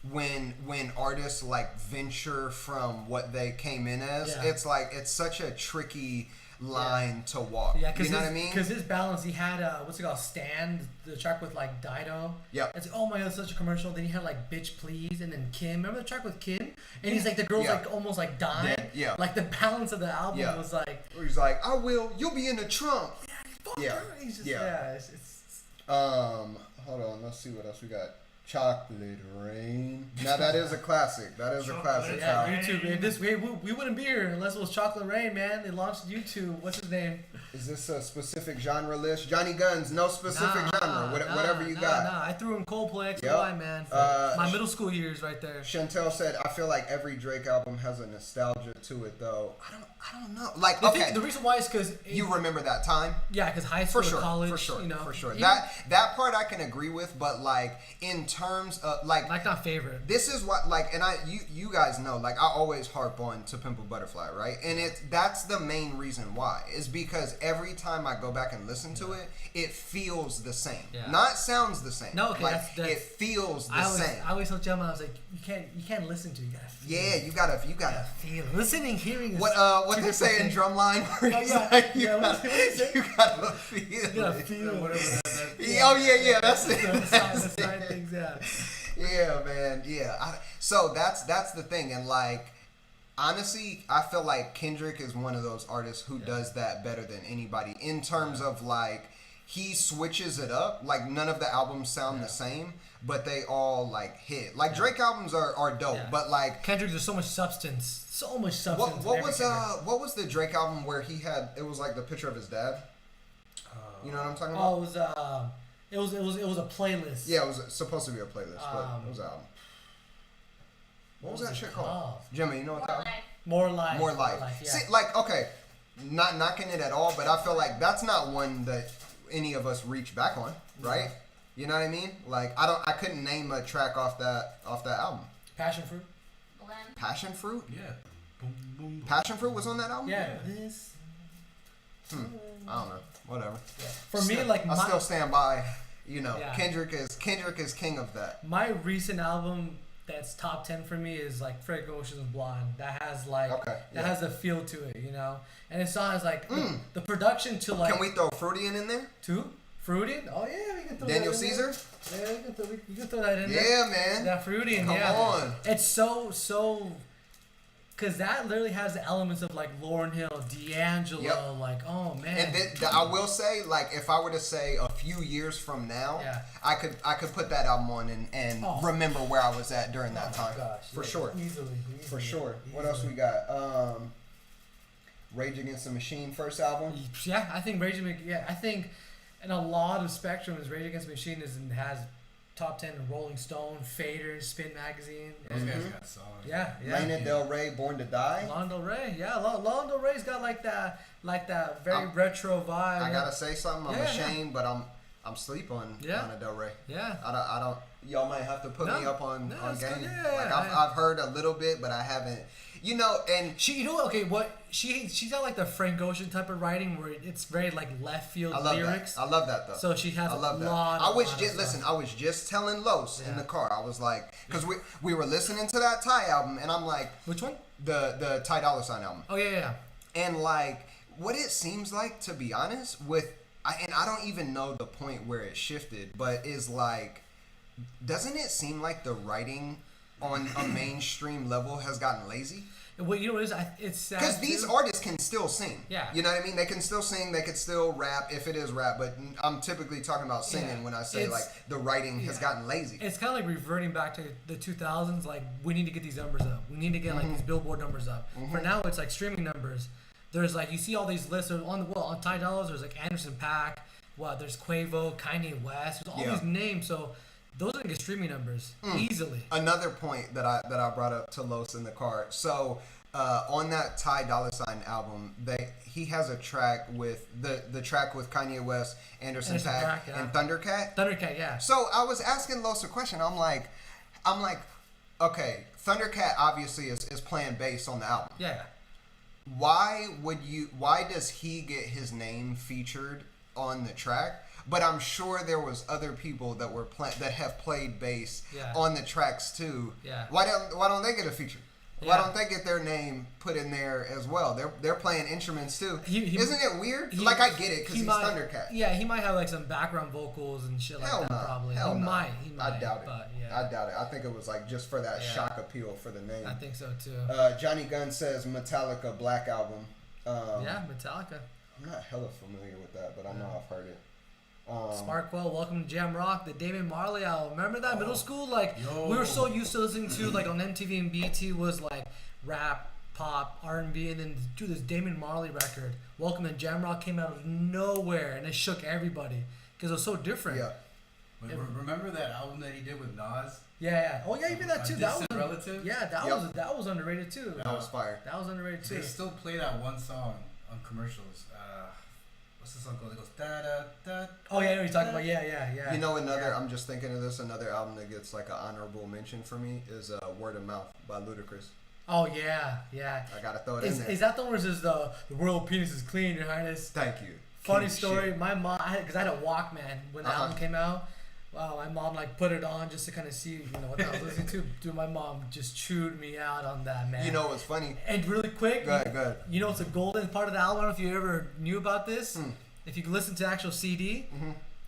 when artists like venture from what they came in as, Yeah. it's like it's such a tricky line to walk. Yeah, you know what I mean? Because his balance, he had what's it called, Stand, the track with like Dido. Yep. It's oh my god, such a commercial. Then he had like Bitch Please, and then Kim. Remember the track with Kim? And he's like the girl's Yeah. like almost like dying. Yeah. Like the balance of the album Yeah. was like. He's like, I will. You'll be in the trunk. Fuck Yeah. her. He's just, Yeah. it's Hold on. Let's see what else we got. Chocolate Rain. Now that is a classic. That is a classic. yeah, Kyle. YouTube. And this way, we wouldn't be here unless it was Chocolate Rain, man. They launched YouTube. What's his name? Is this a specific genre list? Johnny Guns. No specific genre. Whatever you got. Nah, I threw in Coldplay X Yep. Y, man. My middle school years right there. Chantel said, I feel like every Drake album has a nostalgia to it, though. I don't know. Like, The okay. thing, the reason why is because You remember that time? yeah, because high school, For sure, college, for sure, you know, for sure. even- That part I can agree with, but like in terms of like not favorite. this is what like, and you guys know, like I always harp on To Pimp a Butterfly, right? And that's the main reason why is because every time I go back and listen to it, it feels the same, Yeah. not sounds the same. No, okay, like, that's it feels the I same. always tell Gemma, I was like, you can't listen to it, you gotta feel Yeah, it. you gotta Feel it. Listening, hearing is what two they say in different Drumline, where Oh, it's yeah. like you Yeah, what did he say? gotta feel things. You gotta it. feel it. Whatever that. Oh yeah, that's it. The That's side it. things, yeah. Yeah, man. Yeah. So that's the thing, and like honestly, I feel like Kendrick is one of those artists who does that better than anybody in terms of like he switches it up. Like none of the albums sound the same, but they all like hit. Like Drake albums are dope, Yeah. but like Kendrick, there's so much substance. So much substance. what in every was Kendrick. what was the Drake album where he had it was like the picture of his dad? You know what I'm talking about? Oh, it was a playlist. Yeah, it was supposed to be a playlist, but it was an album. What was that it shit called? Jimmy, you know what that? More life. More life. Yeah. See, like, okay, not knocking it at all, but I feel like that's not one that any of us reach back on, right? You know what I mean? Like, I couldn't name a track off that album. Passion fruit. Blend. Passion Fruit? Yeah. Boom, boom, boom. Passion Fruit was on that album? Yeah. This. I don't know. Whatever. For me, like I still stand by. You know, Yeah. Kendrick is king of that. my recent album that's top 10 for me is like Frank Ocean's Blonde. That has like that has a feel to it, you know. And it's not as like the production to like. Can we throw Fruity in there? Two? Fruity? Oh yeah, we can throw Daniel that in Caesar? there. Yeah, we can throw that in there. Yeah, man. That Fruity and Come yeah. on. It's so because that literally has the elements of like Lauryn Hill, D'Angelo, Yep. like oh man. And I will say, like, if I were to say a few years from now, Yeah. I could put that album on and remember where I was at during that time. Gosh, For yeah, sure. Easily. For sure. What else we got? Rage Against the Machine first album. Yeah, I think I think in a lot of spectrums, Rage Against the Machine has top 10 in Rolling Stone, Fader, Spin Magazine. Those guys got songs. Yeah. Lana Del Rey, Born to Die. Lana Del Rey, yeah. Lana Del Rey's got like that very retro vibe. I gotta say something. I'm ashamed, but I'm sleep on Lana Del Rey. Yeah. I don't. Y'all might have to put me up on game. Yeah, like I've heard a little bit, but I haven't. You know, and she's got like the Frank Ocean type of writing where it's very like left field lyrics. I love that though. So she has I love a that. lot. I was just telling Los in the car. I was like, because we were listening to that Ty album, and I'm like, which one? The Ty Dolla $ign album. Oh yeah. And like what it seems like, to be honest, and I don't even know the point where it shifted, but is like, doesn't it seem like the writing on a mainstream level has gotten lazy? Well, you know what it is? It's sad because these artists can still sing. Yeah. You know what I mean? They can still sing. They could still rap if it is rap. But I'm typically talking about singing when I say like the writing has gotten lazy. It's kind of like reverting back to the 2000s. Like we need to get these numbers up. We need to get like these Billboard numbers up. For now, it's like streaming numbers. There's like you see all these lists on Ty Dolla. There's like Anderson .Paak. There's Quavo, Kanye West. There's all these names. So those are like streaming numbers easily. Another point that I brought up to Los in the car. So on that Ty Dolla $ign album, he has a track with the track with Kanye West, Anderson .Paak, and Thundercat. Thundercat, yeah. So I was asking Los a question. I'm like, okay, Thundercat obviously is playing bass on the album. Yeah. Why does he get his name featured on the track? But I'm sure there was other people that were that have played bass on the tracks too. Yeah. Why don't they get a feature? Why don't they get their name put in there as well? They're playing instruments too. Isn't it weird? Like I get it because he's Thundercat. Yeah, he might have like some background vocals and shit like that. Probably. He might. I doubt it. But, I doubt it. I think it was like just for that shock appeal for the name. I think so too. Johnny Gunn says Metallica Black Album. Metallica. I'm not hella familiar with that, but I know I've heard it. Smartwell, welcome to Jam Rock, the Damon Marley album. Remember that middle school? Like we were so used to listening to like on MTV and BET was like rap, pop, R&B, and then this Damon Marley record. Welcome to Jam Rock came out of nowhere and it shook everybody because it was so different. Yeah. Wait, remember that album that he did with Nas? Yeah. Oh yeah, you did that too. That was Relative. Yeah, that was underrated too. That was fire. That was underrated too. They still play that one song on commercials. What's the song called? It goes da da da. Oh yeah, I know what you're talking about. Yeah. You know I'm just thinking of this. Another album that gets like an honorable mention for me is Word of Mouth by Ludacris. Oh yeah. I gotta throw it in there. Is that the one where it says the royal penis is clean, Your Highness? Thank you. Funny story. Shit. My mom, because I had a Walkman when the album came out. Wow, my mom like put it on just to kind of see what I was listening to. Dude, my mom just chewed me out on that, man. You know what's funny? And really quick, go ahead. You know what's a golden part of the album? I don't know if you ever knew about this. If you listen to the actual CD,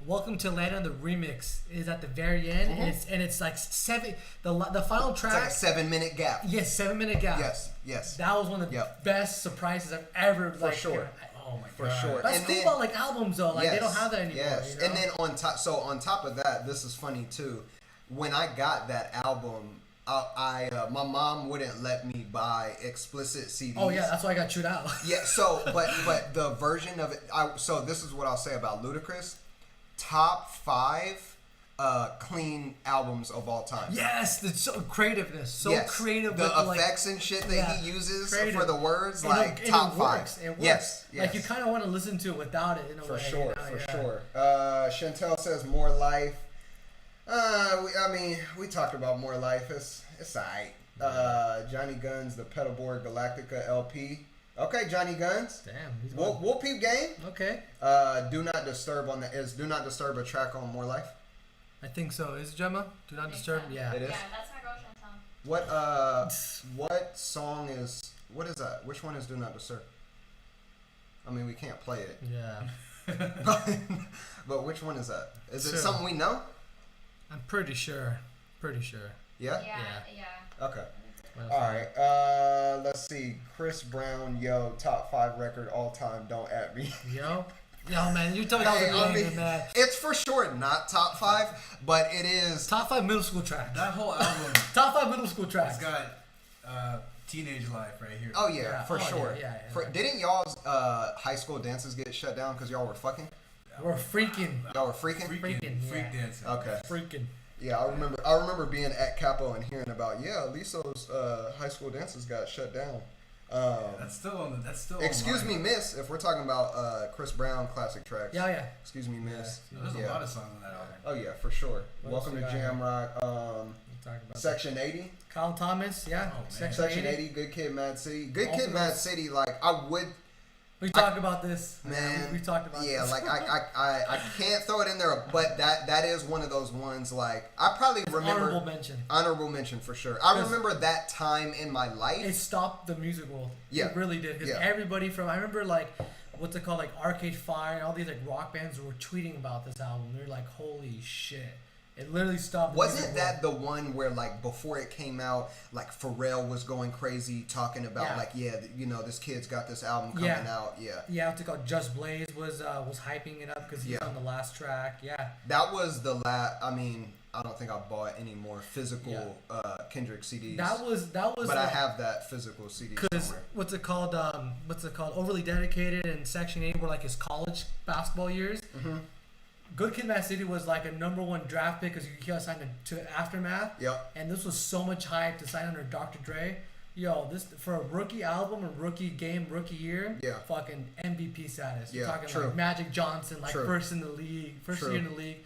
Welcome to Atlanta, the remix is at the very end, and it's like the final track. It's like a 7-minute gap. Yes, 7-minute gap. Yes. That was one of the best surprises I've ever For sure. Oh my For God. sure. That's and cool then, about like albums though. Like they don't have that anymore. Yes. You know? And then on top of that, this is funny too. When I got that album, my mom wouldn't let me buy explicit CDs. Oh yeah, that's why I got chewed out. Yeah. So, but the version of it. So this is what I'll say about Ludacris. Top 5 clean albums of all time. Yes, the creativeness, creative. The with, effects and shit that he uses creative. for the words, and top it 5. Works. It works. Yes. Like you kind of want to listen to it without it in a for way. Sure, you know? for sure. Chantel says More Life. We talked about More Life. It's alright. Johnny Guns, the Pedalboard Galactica LP. Okay, Johnny Guns. Damn. We'll peep game. Okay. Do Not Disturb is Do Not Disturb a track on More Life? I think so. Is it Gemma? Do Not Disturb? So. Yeah. It is. Yeah, that's my girl Chantel. What song is? What is that? Which one is Do Not Disturb? I mean, we can't play it. Yeah. but which one is that? Is it something we know? I'm pretty sure. Yeah. Yeah. Okay. All right. Let's see. Chris Brown, top 5 record all time. Don't at me. Yo, man, you told me that was a banger, man. It's for sure not top 5, but it is top 5 middle school tracks. That whole album. Top 5 middle school tracks. It's got teenage life right here. Oh yeah, for sure. Yeah. Didn't y'all's high school dances get shut down because y'all were fucking? We're freaking. Y'all were freaking? Freak dancing. Okay. Freaking. Yeah, I remember being at Capo and hearing about Liso's high school dances got shut down. That's still. Excuse me, online. Miss. If we're talking about Chris Brown classic tracks. Yeah. Excuse me, Miss. There's a lot of songs on that album. Oh yeah, for sure. What Welcome to else we Jam Rock. Section 80. Kyle Thomas, yeah. Oh, Section 80. Good Kid, Mad City. Good Kid, Mad City. Like I would. We talked about this, man. We talked about yeah, this. like I can't throw it in there, but that is one of those ones. Like I probably remember honorable mention for sure. I remember that time in my life. It stopped the music world. Yeah, it really did. Because everybody I remember like what's it called, like Arcade Fire, all these like rock bands were tweeting about this album. They're like, holy shit. It literally stopped. Wasn't that the one where like before it came out, like Pharrell was going crazy talking about like this kid's got this album coming out. Yeah, what's it called? Just Blaze was hyping it up because he's on the last track. Yeah, that was the last. I mean, I don't think I bought any more physical Kendrick CDs. That was. But I have that physical CD. Because what's it called? Overly Dedicated and Section 8 were like his college basketball years. Mm-hmm. Good Kid, Mad City was like a #1 draft pick because he got signed to Aftermath. Yep. And this was so much hype to sign under Dr. Dre. Yo, this for a rookie album, a rookie game, rookie year. Yeah. Fucking MVP status. You're talking true. like Magic Johnson, like first in the league, first True. year in the league.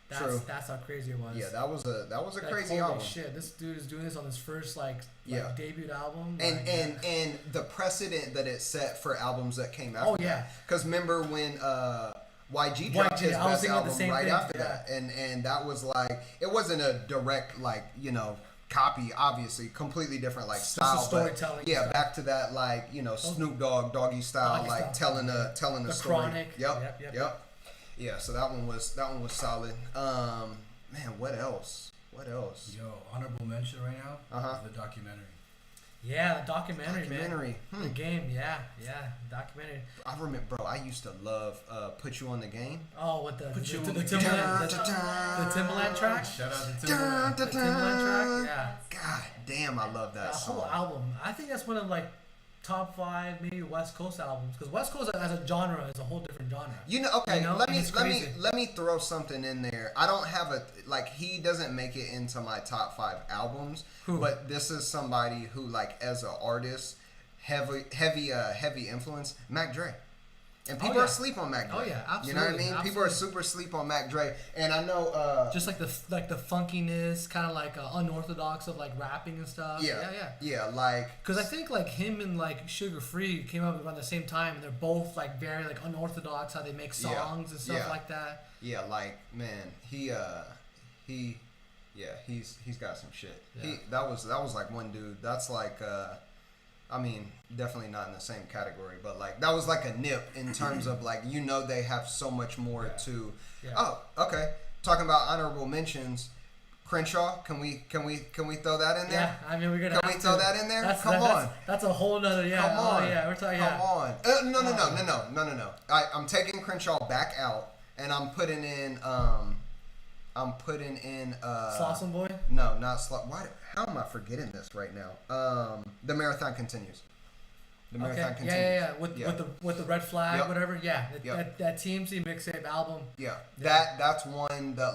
That's how crazy it was. Yeah, that was a like, crazy holy album. Shit, this dude is doing this on his first debut album. And the precedent that it set for albums that came after. Oh yeah. Because remember when YG dropped his best album right after that, and that was like it wasn't a direct copy, obviously completely different style, storytelling. But back to that Snoop Dogg Doggy Style, telling a story. Chronic. Yep. Yeah, so that one was solid. Man, what else? Yo, honorable mention right now. The documentary. Yeah, the documentary, man. The game, documentary. I remember, bro. I used to love "Put You on the Game." Oh, with the Timbaland track. Shout out to Timbaland. The Timbaland track. Yeah. God damn, I love that song. Whole album. I think that's one of top 5 maybe West Coast albums because West Coast as a genre is a whole different genre. Let me throw something in there. I don't have he doesn't make it into my top 5 albums. Who? But this is somebody who as an artist heavy influence, Mac Dre. And people are asleep on Mac Dre. Oh yeah, absolutely. You know what I mean? Absolutely. People are super asleep on Mac Dre, and I know just the funkiness, kind of unorthodox of rapping and stuff. Yeah. Because I think him and Sugar Free came up around the same time, and they're both very unorthodox how they make songs and stuff like that. Yeah, man, he's got some shit. Yeah. That was one dude. That's definitely not in the same category, but that was a nip in terms of they have so much more to. Yeah. Oh, okay. Talking about honorable mentions, Crenshaw. Can we throw that in there? Yeah, we're gonna. Can we throw that in there? Come on. That's a whole nother. Yeah. Come on. Oh, yeah. We're talking. Come on. No. I'm taking Crenshaw back out, and I'm putting in. Slauson Boy? No, not Why? How am I forgetting this right now? The Marathon Continues. The Marathon Continues. Yeah. With the Red Flag, whatever. Yeah. That TMC mixtape album. Yeah. That's one that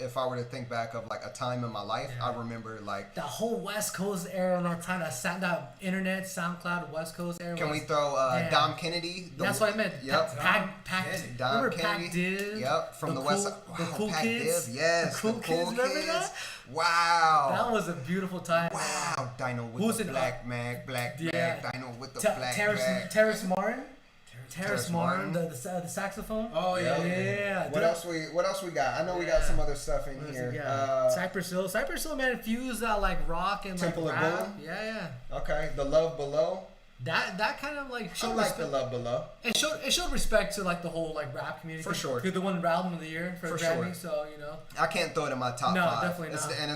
if I were to think back of a time in my life, I remember that whole West Coast era and our time that internet, SoundCloud, West Coast era. Can we throw Dom Kennedy? That's what I meant. Yep. Dom Kennedy. Pac Div? Yep. From the West Side. The Cool Kids. Div. Yes. The Cool Kids. Remember that? Wow. That was a beautiful time. Wow. Dino with the black mag. Dino with the black mag. Terrace Martin, the saxophone. Oh yeah. What else we got? I know we got some other stuff in here. Cypress Hill, man, fused that rock and Temple of rap. Boom. Yeah. Okay, The Love Below. That kind of showed respect. The Love Below. It showed respect to the whole rap community. For sure. They won the album of the year for Grammy, sure. so I can't throw it in my top 5. No, definitely not. And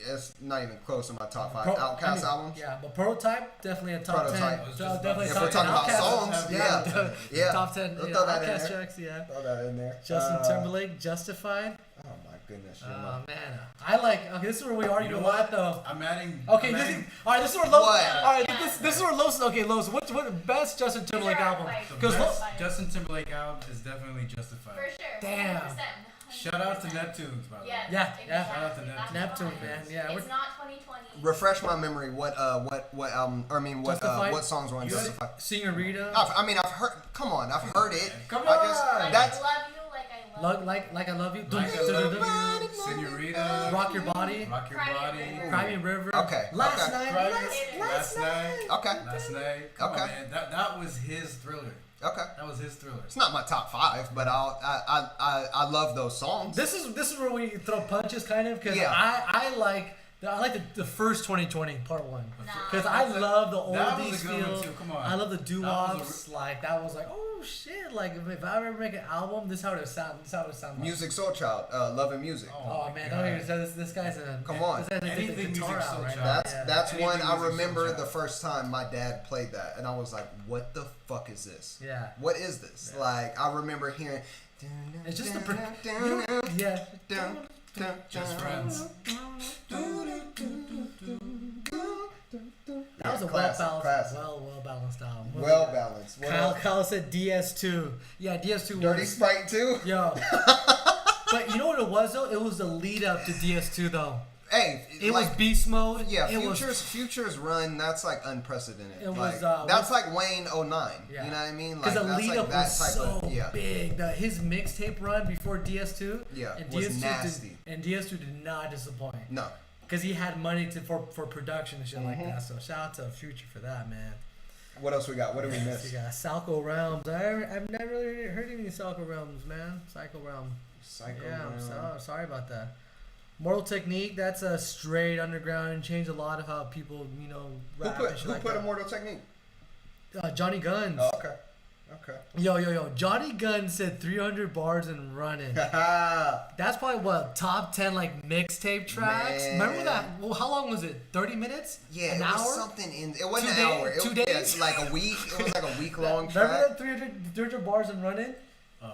it's not even close to my top 5 Outkast albums. Yeah, but Prototype definitely a top 10. Definitely if we're talking about songs, yeah. Top 10. Throw that in there. Tracks, yeah. Throw that in there. Justin Timberlake, Justified. Oh my goodness. Oh man, I like. Okay, this is where we argue a lot, though. I'm adding. Okay, I'm this adding, is all right. This is where Los. What? All right, this is where Los. Okay, Los. What best Justin Timberlake album? the Because best Justin Timberlake album is definitely Justified. For sure. Damn. 100%. Shout out to Neptunes, by the way. Yes, Yeah, exactly. yeah. Shout out to That's Neptune, fine. man. Yeah. It's not 2020. Refresh my memory. What album? I mean, Justified? what songs were on You had- Justified? Senorita. I mean, I've heard. Come on, I've heard it. Come I just, on. Like that's I love you, like I love Like I love you. Like I Love You, Senorita, Rock your body. Rock Your Cry Me a Body, River. Cry Me a River. Okay, Last okay. night. Cry Me- Last night. okay. Last Night. Come Okay. on, man. That was his Thriller. Okay. That was his Thriller. It's not my top 5, but I love those songs. This is where we throw punches, kind of, because Yeah. I like the first 2020 part 1. Nah. Because I love the That was oldies a good one feel. too. Come on. I love the That doo-wops. was Like that was like, oh shit! Like if I ever make an album, this is how it sound. This is how it sound. Like. Music Soul Child, Love and Music. Oh my man, God. don't even say this guy's a. Come on. This guy's a Anything guitar Music out Soul right Child. now. That's Yeah. one Anything I Music remember Soul the Child. first time my dad played that, and I was like, "What the fuck is this? Yeah. What is this?" Yeah. Like I remember hearing. It's just the. Yeah. Just Friends. That was a classic. well balanced album. What Well we got? balanced. What Kyle, else? Kyle said DS2. Yeah, DS2 Dirty was. Sprite too. Yo. But you know what it was though? It was the lead up to DS2 though. Hey, It like, was beast mode. yeah, It was Futures run. That's like unprecedented. It like, was, that's like Wayne 09. Yeah. You know what I mean? because Like the that's lead like up that was type so of yeah. big. His mixtape run before DS2. Yeah, and was DS2 nasty. and DS2 did not disappoint. No. Because he had money for production and shit like Mhm. that. So shout out to Future for that, man. What else we got? What do we So miss? you got Psycho Realms. I've never really heard any Psycho Realms, man. Psycho Realm. Psycho Yeah, I'm Realm. sorry about that. Mortal Technique, that's a straight underground and changed a lot of how people, Who rap put and shit who like put that. Immortal Technique? Johnny Guns. Oh, okay. Okay. Yo. Johnny Guns said 300 bars and running. That's probably what top 10 like mixtape tracks. Man. Remember that? Well, how long was it? 30 minutes? Yeah, an it hour? was something in. It wasn't 2 an days? hour. It 2 was days? yeah, like a week. It was like a week long Remember track. that 300 bars and running? Oh yeah.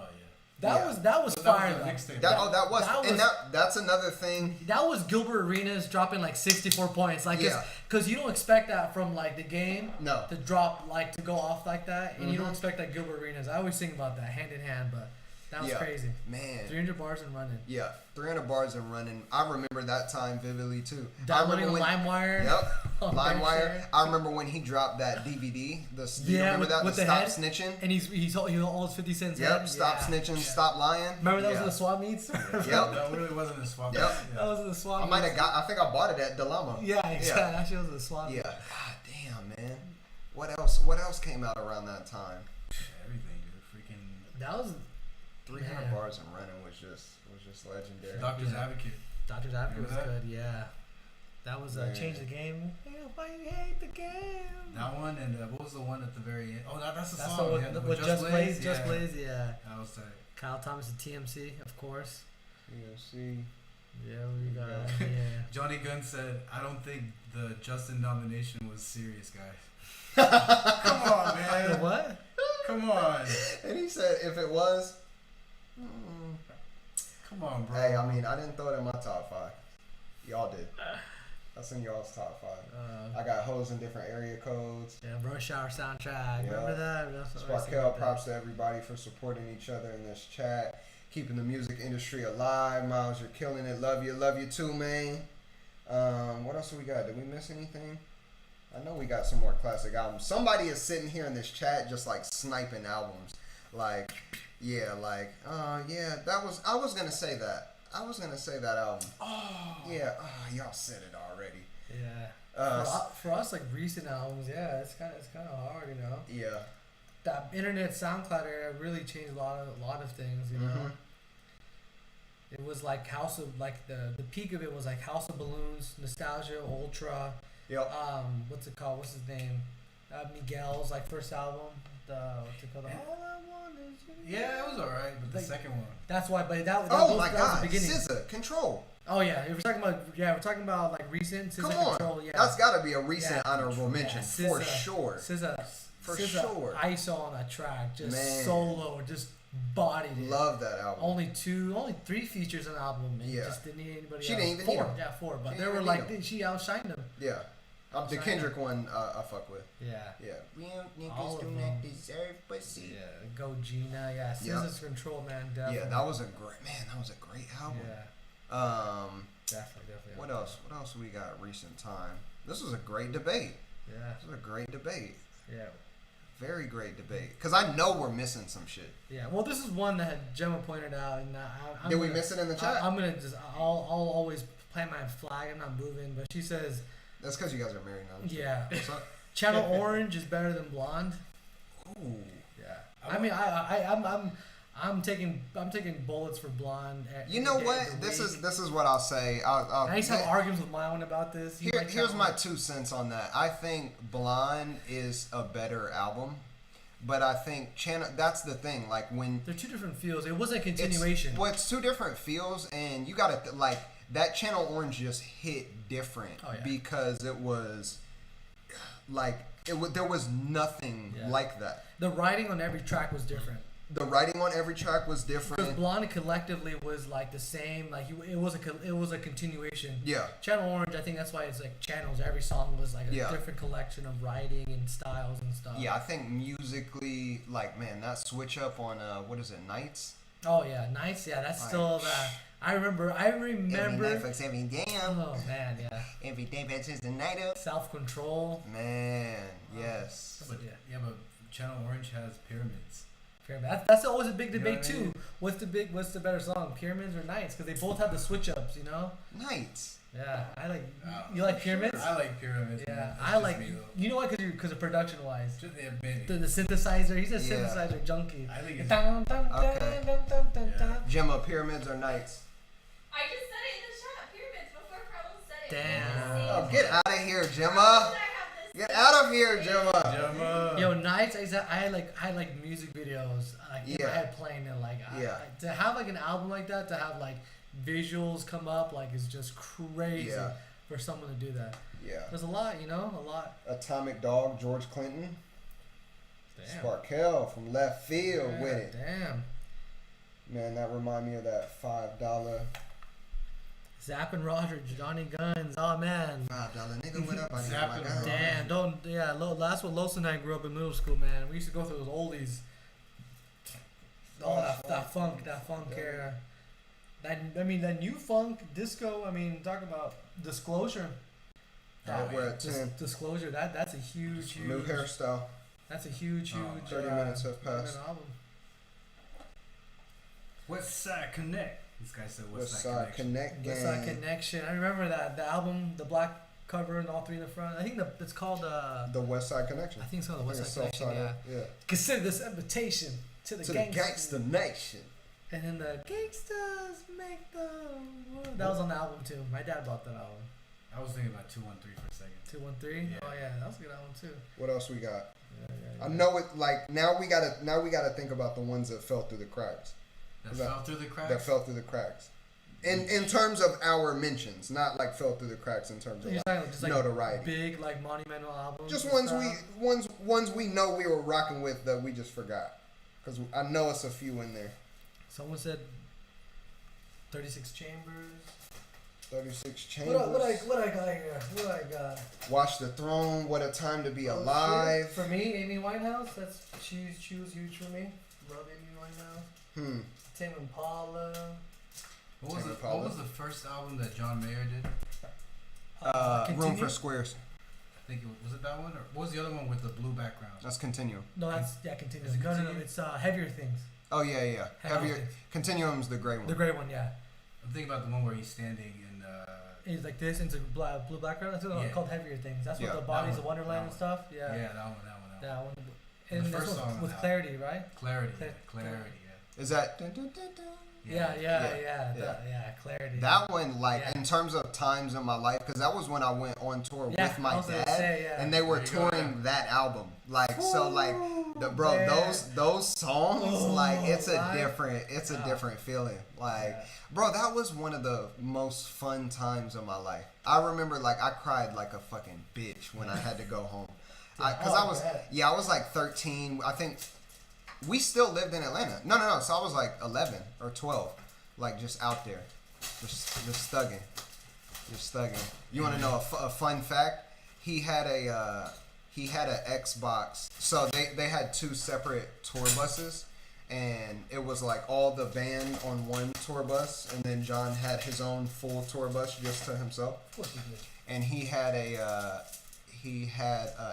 That Yeah. was So that was fire a though. mixtape. That was, that and was- that's another thing. That was Gilbert Arenas dropping like 64 points, like Yeah. because you don't expect that from like the game No. to drop like to go off like that, and you don't Mhm. expect that Gilbert Arenas. I always think about that hand in hand, but that was Yeah. crazy. Man. 300 bars and running. Yeah, 300 bars and running. I remember that time vividly too. I Downloading remember when. LimeWire. Yep. Oh, LimeWire. shit. I remember when he dropped that DVD. Do you Yeah, remember that? with The the Stop head. Snitching. And he holds 50 cents. Yep. head. Stop Yeah. snitching. Stop lying. Remember that yeah. was in the swap meets? Yep. That really wasn't a swap. Yep. That was in the swap. I might meets. have got. I think I bought it at Delamo. Yeah, exactly. Actually, it was in the swap. Yeah. God damn, man. What else? What else came out around that time? Everything, dude. Freaking That was 300 Man. bars and running was just legendary. Doctor's Yeah. Advocate. Dr. Advocate was Remember that? good. Yeah, that was Man. change the game. Yeah, why you hate the game? That one and what was the one at the very end? Oh, that's the That's song. the one yeah, with Just Blaze. Just yeah. Blaze. Yeah. That was tight. Oh, Kyle Thomas and TMC, of course. D.O.C. Yeah, we got Yeah. yeah. Johnny Gunn said, "I don't think the Justin nomination was serious, guys." Come on, The man. what? Come on. And he said, if it was, Come on, bro. hey, I mean, I didn't throw it in my top 5. Y'all did. That's in y'all's top 5. I got hoes in different area codes. Yeah, Rush Hour soundtrack. Yeah. Remember that? That's what I was thinking Sparkell, about that. props to everybody for supporting each other in this chat, keeping the music industry alive. Miles, you're killing it. Love you too, man. What else do we got? Did we miss anything? I know we got some more classic albums. Somebody is sitting here in this chat just like sniping albums. Like, yeah, that was, I was gonna say that. I was gonna say that album. Oh. Yeah, y'all said it already. Yeah. For us, like recent albums, yeah, it's kind of hard, you know. Yeah. That internet SoundCloud era really changed a lot of things, you know. Mhm. It was like the peak of it was like House of Balloons, Nostalgia, Ultra. Yep. What's it called? What's his name? Miguel's like first album. What's it called? All I Want Is You. Yeah, it was alright, but the Like- second one. That's why, but that Oh was, my that God, was the beginning. SZA, Control. Oh yeah, we're talking about like recent. SZA Come on, Control, yeah. that's got to be a recent Yeah. honorable mention for SZA. sure. SZA, For SZA sure. ISO on that track, just Man. solo, just bodied it. Love that album. Only 3 features on the album, and Yeah. just didn't need anybody She else. didn't even 4, need 'em. yeah, 4. But She they didn't were even like, need 'em. she outshined them. Yeah. The Kendrick one I fuck with. Yeah. Yeah. Real All niggas of do them. not deserve pussy. Yeah, Go Gina, yeah, Scissors Control, man, definitely. Yeah, that was a great album. Yeah, definitely. What else? What else we got recent time? This was a great debate. Yeah, This was a great debate. yeah, Very great debate. Because I know we're missing some shit. yeah. Well, this is one that Gemma pointed out, and I'm Did we gonna- miss it in the chat? I'm gonna just, I'll always plant my flag. I'm not moving, but she says, That's because you guys are married now. yeah, What's up? Channel Orange is better than Blonde. Ooh. Yeah, I'm taking bullets for Blonde. You know what? This is what I'll say. I used to have arguments with Myron about this. Here's my 2 cents on that. I think Blonde is a better album, but I think that's the thing. Like when they're 2 different feels. It wasn't a continuation. It's 2 different feels, and you gotta like that Channel Orange just hit different because it was like there was nothing like that. The writing on every track was different. The writing on every track was Because different. Blonde collectively was like the same. Like it was a continuation. Yeah. Channel Orange, I think that's why it's like channels. Every song was like a Yeah. different collection of writing and styles and stuff. Yeah, I think musically, like man, that switch up on what is it, Nights? Oh yeah, Nights. Yeah, that's still that. I remember. Every night fucks every damn. Oh man, yeah. Every day patches the night up. Self Control. Man, yes. But Channel Orange has Pyramids. That's always a big You know debate what I too. mean? What's the better song, Pyramids or Nights? Because they both have the switch ups, you know. Nights. Yeah, I like. You like Pyramids? I like Pyramids. Yeah, man. That's I just like. me, though. You know why? Because of production wise. Just maybe. The synthesizer. He's a Yeah. synthesizer junkie. I think it's. Dun, dun, dun, Okay. dun, dun, dun, dun. Gemma, Pyramids or Nights? I just said it in the chat. Pyramids before Carlos said it. Damn. Oh, get out of here, How Gemma. did I have this? Get out of here, Gemma. Gemma. Yo, Nights. I like music videos. Like in my Yeah. head playing it. Like Yeah. to have like an album like that, to have like visuals come up, like is just crazy Yeah. for someone to do that. Yeah. There's a lot, you know, a lot. Atomic Dog, George Clinton. Damn. Sparkell from left field Yeah, with it. Damn. Man, that remind me of that $5. Zapp and Roger, Johnny Guns. Oh man. $5 nigga, what up? I need Zapp my and gun. Damn, don't. Yeah, that's what Los and I grew up in middle school, man. We used to go through those oldies. Oh, that funk era. That new funk, disco. I mean, talk about Disclosure. We're at 10. Disclosure. That's a huge. New hairstyle. That's a huge. 30 minutes have passed. album. West Side Connect. This guy said West West Side Side Connect Connection. West gang. Side Connection. I remember that the album, the black cover and all 3 in the front. I think it's called. The West Side Connection. I think it's called the Like West a Side Connection. Southside, Yeah. yeah. Consider this invitation to the To the gangster nation. And then the gangsters make the world. That was on the album too. My dad bought that album. I was thinking about 213 for a second. 213. Yeah. Oh yeah, that was a good album too. What else we got? Yeah. I know it. Like now we gotta think about the ones that fell through the cracks. That That- fell through the cracks. That fell through the cracks. In terms of our mentions, not like fell through the cracks in terms of You're like, talking just like notoriety. big like monumental albums. Just and ones stuff. ones we know we were rocking with that we just forgot. Because I know it's a few in there. Someone said 36 Chambers. 36 Chambers. What I got here? What I got? Watch the Throne. What a time to be Oh, alive. shit. For me, Amy Winehouse. She was huge for me. Love Amy Winehouse. Tame Impala. What Tame was Impala. the first album that John Mayer did? Room Continue? for Squares. I think was it that one, or what was the other one with the blue background? Let's continue. No, that's continue. Is it No, Continue? it's Heavier Things. Oh yeah. Heavier Heavier. Things. Continuum's the gray one. The gray one, yeah. I'm thinking about the one where he's standing in. It's like this into blue background. That's what Yeah. called Heavier Things. That's Yeah, what the that Bodies one, of Wonderland and that stuff. Yeah. Yeah, that one. That one. And And the that's first what, song on with that. Clarity, right? Clarity. Cla- Clarity. Is that Yeah, Yeah. Clarity. that one? Like Yeah. in terms of times in my life, because that was when I went on tour Yeah, with I my was gonna dad, say, yeah. and they were There you go, touring that album. Like so, like man. those songs, Oh, like it's a right? different feeling. Like, Yeah. bro, that was one of the most fun times of my life. I remember, like, I cried like a fucking bitch when I had to go home. I was bet. I was like 13. I think we still lived in Atlanta. No. So I was like 11 or 12, like just out there, just thugging. You want to know a fun fact? He had a Xbox. So they had 2 separate tour buses, and it was like all the band on one tour bus, and then John had his own full tour bus just to himself. Of course he did. And he had a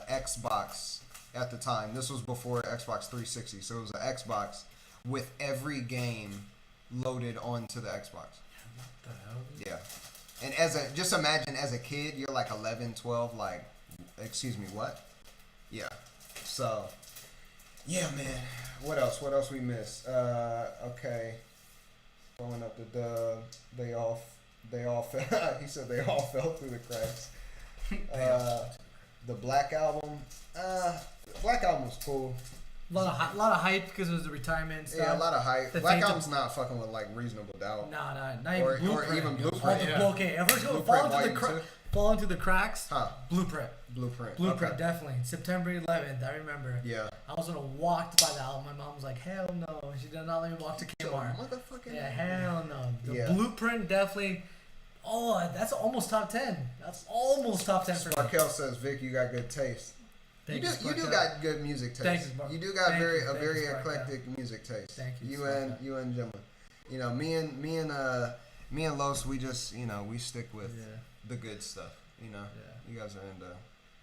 Xbox at the time. This was before Xbox 360, so it was an Xbox with every game loaded onto the Xbox. What the hell? Yeah. And just imagine as a kid, you're like 11, 12, like, excuse me, what? Yeah. So, yeah, man. What else we missed? Okay. Throwing up the dub. They all fell. He said they all fell through the cracks. The Black Album. Black Album was cool. A lot of hype because it was the retirement stuff. Yeah, a lot of hype. Black Album's not fucking with like Reasonable Doubt. Nah, not even Blueprint. Or even Blueprint. Okay, everyone's gonna fall into the cracks. Huh. Blueprint, Okay. definitely. September 11th, I remember. Yeah. I was gonna walk to buy the album. My mom was like, "Hell no!" She did not let me walk to Kmart. Motherfucking. Yeah, hell no. The Yeah. Blueprint definitely. Oh, that's almost top 10. That's almost top 10 for me. Sparkell says, "Vic, you got good taste." You do Sparkell. got good music taste. Thank you, Sparkell. You do got Thank very you, Sparkell. eclectic music taste. Thank you, You and Gemma. You know, me and Los, we just, you know, we stick with the good stuff. You know, you guys are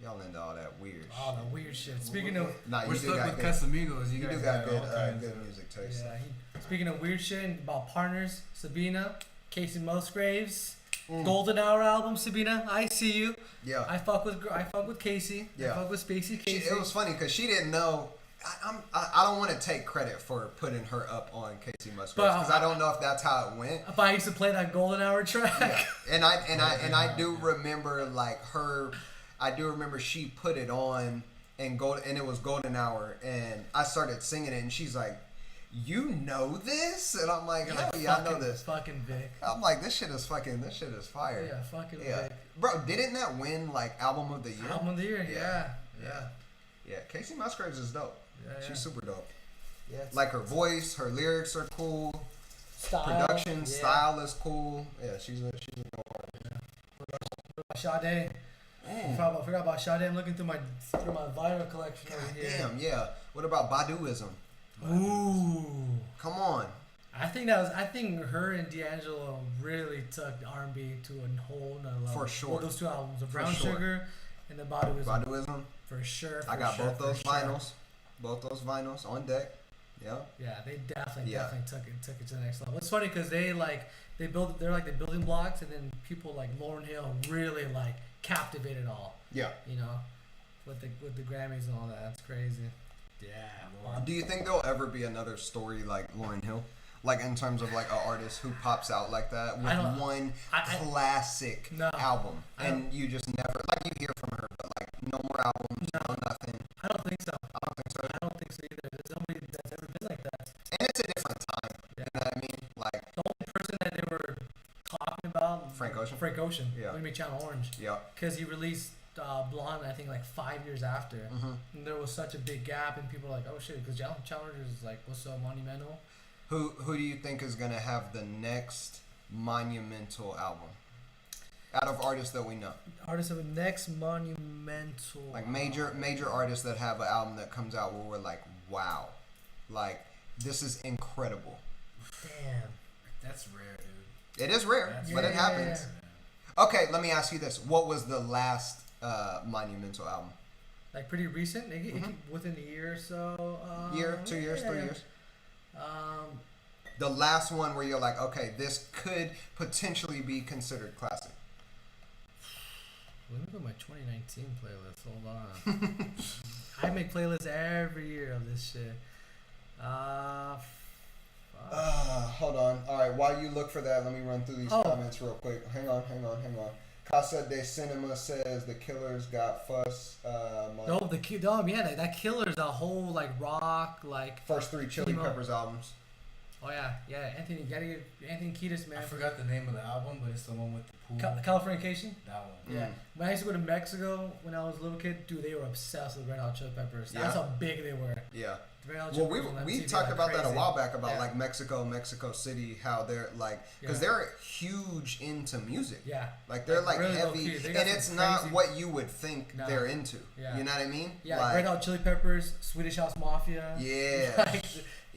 y'all into all that weird. All the weird shit. Speaking of, We're stuck with Casamigos. You do got good music taste. yeah. Speaking of weird shit about partners, Sabina, Casey Musgraves, Golden Hour album, Sabina. I see you. Yeah. I fuck with Casey. Yeah. I fuck with Spacey Casey. It was funny because she didn't know. I don't want to take credit for putting her up on Casey Musgraves because I don't know if that's how it went. If I used to play that Golden Hour track. Yeah. And I do remember like her. I do remember she put it on and it was Golden Hour, and I started singing it, and she's like, "You know this?" And I'm like, "Hell yeah, I know this." Fucking Vic. I'm like, this shit is fire. Yeah, fucking Yeah. Vic. Bro, didn't that win like album of the year? Album of the year, yeah. Yeah, Casey Musgraves is dope. Yeah. She's super dope. Yeah, Like her voice, her lyrics are cool. style, Production style is cool. Yeah, she's a dope artist. Sade. I forgot about Sade. I'm looking through my vinyl collection over here. Damn, yeah. What about Baduism? Ooh. Come on. I think her and D'Angelo really took R&B to a whole nother level. For sure. Well, those 2 albums, the Brown sure. Sugar and the Baduism. Baduism. For sure. I got both those vinyls. Both those vinyls on deck. Yeah. Yeah, they definitely took it to the next level. It's funny because they're like the building blocks, and then people like Lauryn Hill really like captivated all. Yeah. You know, with the Grammys and all that. That's crazy. Yeah. Do you think there'll ever be another story like Lauryn Hill? Like in terms of like an artist who pops out like that with one classic album, and you just never you hear from her, but like no more albums, no nothing. I don't think so. I don't think so. I don't think so either. There's nobody that's ever been like that. And it's a different time. Yeah. You know what I mean? Like The only person that they were talking about Frank Ocean. Yeah. What do you mean, Channel Orange? Yeah. Because he released Blonde, I think, like 5 years after. Mm-hmm. And there was such a big gap, and people were like, oh shit, because Channel Orange is like, what's so monumental? Who do you think is gonna have the next monumental album? Out of artists that we know. Artists of the next monumental. Like major artists that have an album that comes out where we're like, wow. Like, this is incredible. Damn. That's rare, dude. It is rare, but it happens. Okay, let me ask you this. What was the last monumental album? Like pretty recent? Within a year or so? 2 years, 3 years? Um, The last one where you're like, okay, this could potentially be considered classic. Let me go to my 2019 playlist. Hold on. I make playlists every year of this shit. Hold on. All right, while you look for that, let me run through these comments real quick. Hang on. Casa de Cinema says the Killers got fuss. That Killer's a whole like rock like. First 3 Chili Peppers albums. Oh yeah. Anthony, gotta get Anthony Kiedis, man. I forgot the name of the album, but it's the one with the Californication. That one. Yeah. When I used to go to Mexico when I was a little kid, dude, they were obsessed with Red Hot Chili Peppers. Yeah. That's how big they were. Yeah. Red Hot Well, Chili Peppers on we MTV, talked like about that a crazy. while back about Yeah. like Mexico City, how they're like, because they're huge into music. Yeah. Like they're like really heavy, low-key. They got and some it's not crazy- what you would think No. they're into. Yeah. You know what I mean? Yeah, Like, Red Hot Chili Peppers, Swedish House Mafia. Yeah. Like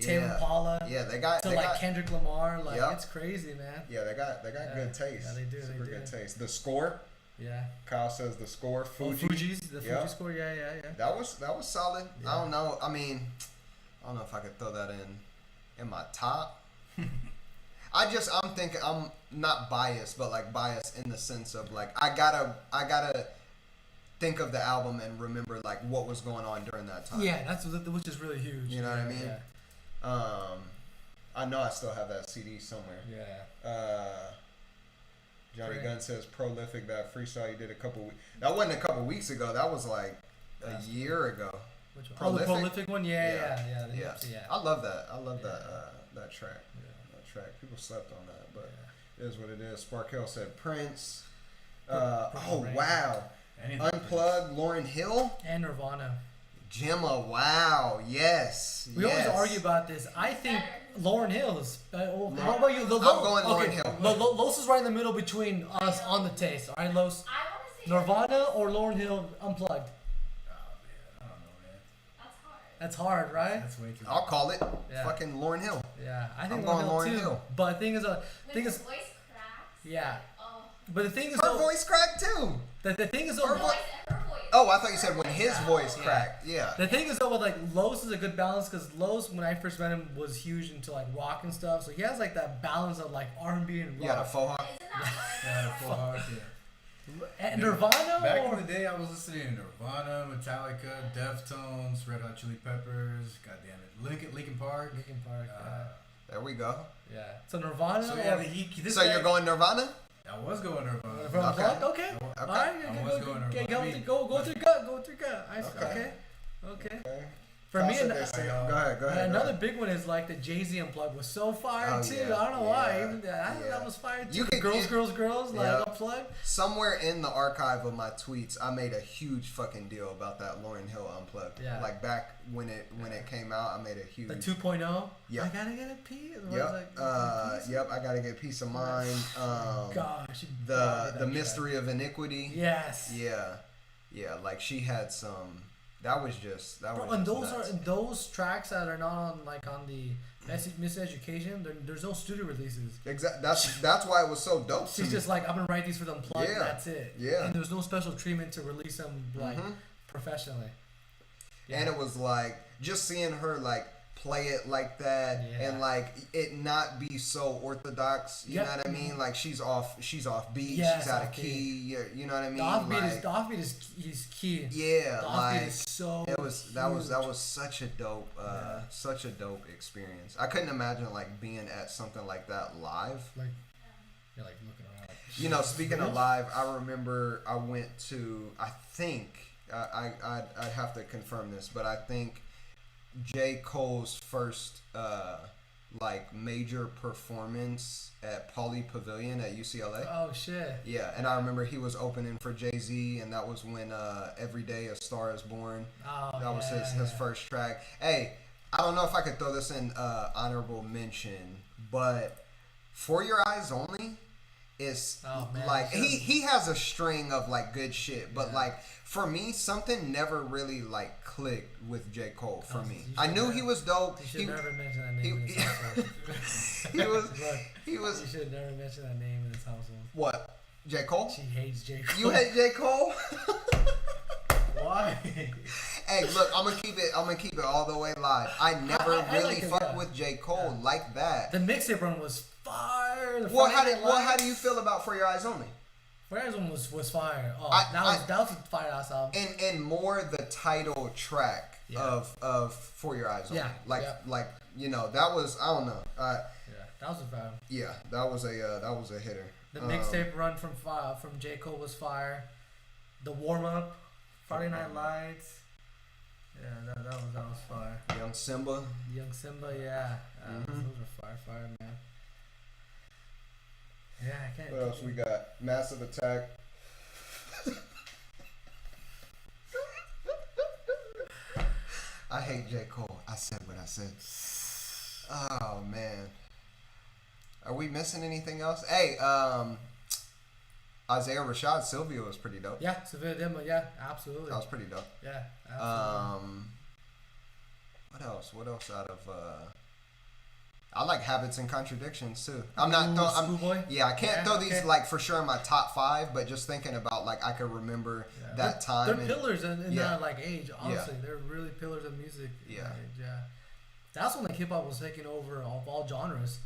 Tame Yeah. Impala. Yeah, they got. To they like got, Kendrick Lamar. Like Yep. it's crazy, man. Yeah, they got good taste. Yeah, they do. Super they good do. taste. The score. Yeah. Kyle says the score. Fuji. Fuji's the Yeah. Fuji score. Yeah. That was solid. Yeah. I don't know. I mean, I don't know if I could throw that in my top. I'm thinking I'm not biased, but like biased in the sense of like I gotta think of the album and remember like what was going on during that time. Yeah, that's which is really huge. You know what I mean? Yeah. I know I still have that CD somewhere. Yeah. Johnny Great. Gunn says prolific, that freestyle you did that wasn't a couple weeks ago. That was like a year ago. Which one? Prolific? Oh, the prolific one. Yeah. Yeah. I love that. I love Yeah. that track. Yeah. That track. People slept on that, but Yeah. it is what it is. Sparkhill said Prince. Purple Rain. Wow. Anything. Unplugged, Lauryn Hill. And Nirvana. Gemma, wow. Yes. We always argue about this. I think Lauryn Hill is. How about you? I'm going Lauryn Hill. Los is right in the middle between us on the taste. All right, Los. I want to say Nirvana or Lauryn Hill Unplugged? Oh man, I don't know, man. That's hard. That's hard, right? That's way too. I'll call it. Yeah. Fucking Lauryn Hill. Yeah, I think I'm going Lauryn too. Hill. But the thing is, When thing his is, voice cracks. yeah. Oh. But the thing is, Her though, voice cracked too. the thing is, Her though, No, I said her voice. Oh, I thought you said when his Yeah. voice Yeah. cracked. Yeah. the thing is though, with like Los is a good balance because Los, when I first met him, was huge into like rock and stuff. So he has like that balance of like R&B and rock. You got a faux hawk. Isn't that hard? Yeah, full hard, yeah. And Nirvana. Back or? in the day, I was listening to Nirvana, Metallica, Deftones, Red Hot Chili Peppers. God damn it, Linkin Park. Linkin Park. There we go. Yeah. So Nirvana. So yeah, or, this So guy, you're going Nirvana? I was going Nirvana. from Okay. Unplugged? Okay. Okay. All right. I was going Nirvana. Go through gut. Go through gut. Okay. Okay. Okay. For me, Go ahead. another big one is like the Jay-Z Unplugged was so fire Oh, too. yeah, I don't know why. yeah, Even I thought yeah. that was fire too. You The can- girls, like Yeah. Unplugged. Somewhere in the archive of my tweets, I made a huge fucking deal about that Lauryn Hill Unplugged. Yeah. Like back when it came out, I made a huge. The 2.0. Yep. I gotta get a pee. Yep. I gotta get peace of mind. Gosh. you The bodied that mystery of iniquity. track. Yes. Yeah. Like she had some. That was just. Bro, and those tracks that are not on the Miseducation, there's no studio releases. Exactly. That's why it was so dope. to She's me. just like, I'm gonna write these for the Unplugged. Yeah. That's it. Yeah. And there's no special treatment to release them like Mhm. professionally. Yeah. And it was like just seeing her like play it like that Yeah. and like it not be so orthodox. You Yep. know what I mean? Like she's off beat. Yes, she's out of off key. You know what I mean? The offbeat Like, is key. yeah, The offbeat like is so. that huge. was such a dope Yeah. such a dope experience. I couldn't imagine like being at something like that live. Like, you're like looking around. You know, speaking of live, I remember I went to, I think, I'd have to confirm this, but I think J. Cole's first, like, major performance at Pauley Pavilion at UCLA. Oh shit. Yeah, and I remember he was opening for Jay-Z, and that was when Every Day a Star is Born. Oh, That was his yeah. first track. Hey, I don't know if I could throw this in honorable mention, but For Your Eyes Only is Oh, man, like you he has a string of like good shit, but Yeah. like for me something never really like clicked with J. Cole for Oh, me. you I should knew never- he was dope. You should He, never mention that name in he- this household. he was Look, he was you should never mention that name in this household. what? J. Cole? She hates J. Cole. You hate J. Cole? Why? Hey, look, I'm gonna keep it all the way live. I never I really like it, fucked yeah. with J. Cole Yeah. like that. The mixtape run was fire. The Well, Friday Night how Lights. do you feel about For Your Eyes Only? Friday one was fire. Oh, I- that was a fire ass album. And more the title track Yeah. of For Your Eyes Only. Yeah, yeah. Like you know that was I don't know. Yeah, that was a vibe. Yeah, that was a hitter. The mixtape run from J. Cole was fire. The warm up, Friday Night Lights. Yeah, that was fire. Young Simba. Young Simba, yeah. Mhm. Those are fire, man. Yeah, I can't. What else we got? Massive Attack. I hate J. Cole. I said what I said. Oh man. Are we missing anything else? Hey, Isaiah Rashad Sylvia was pretty dope. Yeah, Sevilla Demo, yeah, absolutely. That was pretty dope. Yeah, absolutely. What else out of I like Habits and Contradictions too. I'm not Schoolboy? Yeah, I can't throw these like for sure in my top 5, but just thinking about like I could remember that time. They're pillars in that like age, honestly. They're really pillars of music. Yeah. Yeah. That's when like hip hop was taking over of all genres.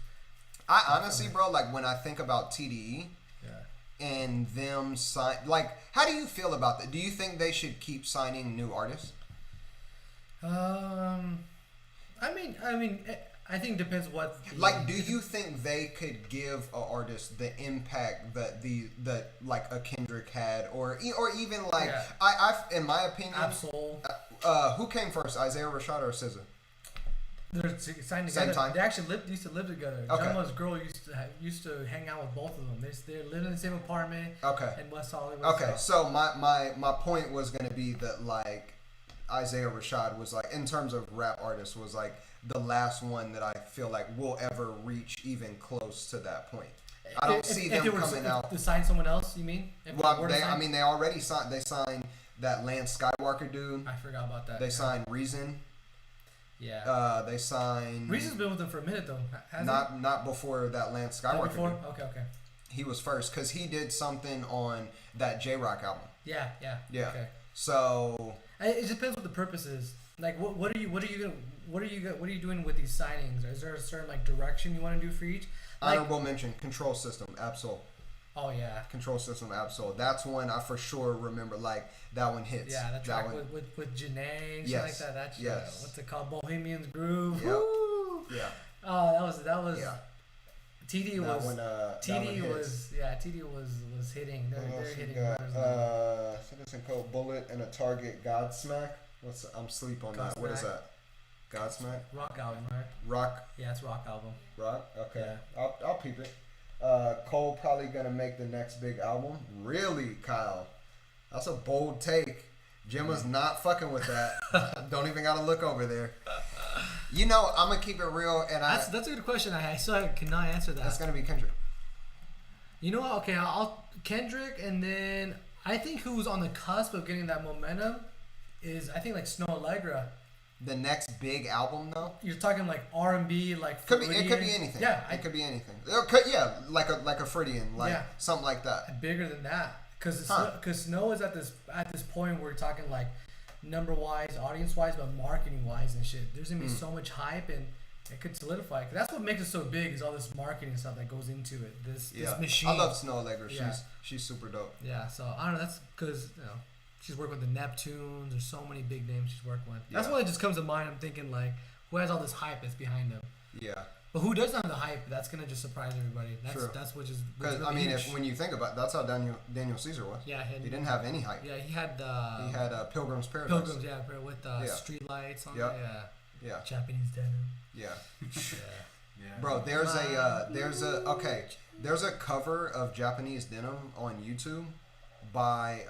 I honestly, bro, like when I think about TDE and them sign, like, how do you feel about that? Do you think they should keep signing new artists? I think it depends what. Like, do you think they could give an artist the impact that like a Kendrick had, or even like I in my opinion, Absol. Who came first, Isaiah Rashad or SZA? They're signed together. Same time? They actually used to live together. Okay. Gemma's girl used to hang out with both of them. They lived in the same apartment. Okay. In West Hollywood. Okay, so my point was gonna be that like Isaiah Rashad was like, in terms of rap artists, was like the last one that I feel like will ever reach even close to that point. I don't see them coming out to sign someone else. You mean? They already signed. They signed that Lance Skywalker dude. I forgot about that. They signed Reason. Yeah. They signed. Reason's been with them for a minute though. Not before that Lance Skywalker. Not before? Dude. Okay. He was first because he did something on that J-Rock album. Yeah. Okay. So it depends what the purpose is. Like, what are you doing with these signings? Is there a certain like direction you want to do for each? Like, honorable mention: Control System, Absol. Oh yeah. Control System, Absol. That's one I for sure remember. Like that one hits. Yeah, that track with Jimenez, yes. like that. That's what's it called? Bohemian's Groove. Yep. Woo! Yeah. Oh, that was. Yeah. TD was hitting. They're hitting. Citizen Code Bullet and a Target Godsmack. I'm sleep on that. What is that? Godsmack? Rock album, right? Rock. Yeah, it's rock album. Rock. Okay. Yeah. I'll peep it. Cole probably gonna make the next big album. Really, Kyle? That's a bold take. Gemma's not fucking with that. Don't even gotta look over there. You know, I'm gonna keep it real, and that's a good question. I still cannot answer that. That's gonna be Kendrick. You know what? Okay, I'll Kendrick, and then I think who's on the cusp of getting that momentum is like Snow Allegra. The next big album, though. You're talking like R&B, like it could be anything. Yeah, it could be anything. Like a Freudian, like something like that. Bigger than that, because Snow is at this point where we're talking like number wise, audience wise, but marketing wise and shit. There's gonna be so much hype, and it could solidify. Cause that's what makes it so big, is all this marketing stuff that goes into it. This machine. I love Snow Allegra. She's super dope. Yeah, so I don't know. That's because she's worked with the Neptunes. There's so many big names she's worked with. That's why it just comes to mind. I'm thinking like, who has all this hype that's behind them? Yeah. But who doesn't have the hype? That's gonna just surprise everybody. That's which is because really huge. when you think about it, that's how Daniel Caesar was. Yeah, he didn't have any hype. Yeah, he had Pilgrim's Paradise. Pilgrims, with street lights on. Yep. Yeah. Yeah. Japanese denim. Yeah. Yeah. Bro, there's a cover of Japanese denim on YouTube by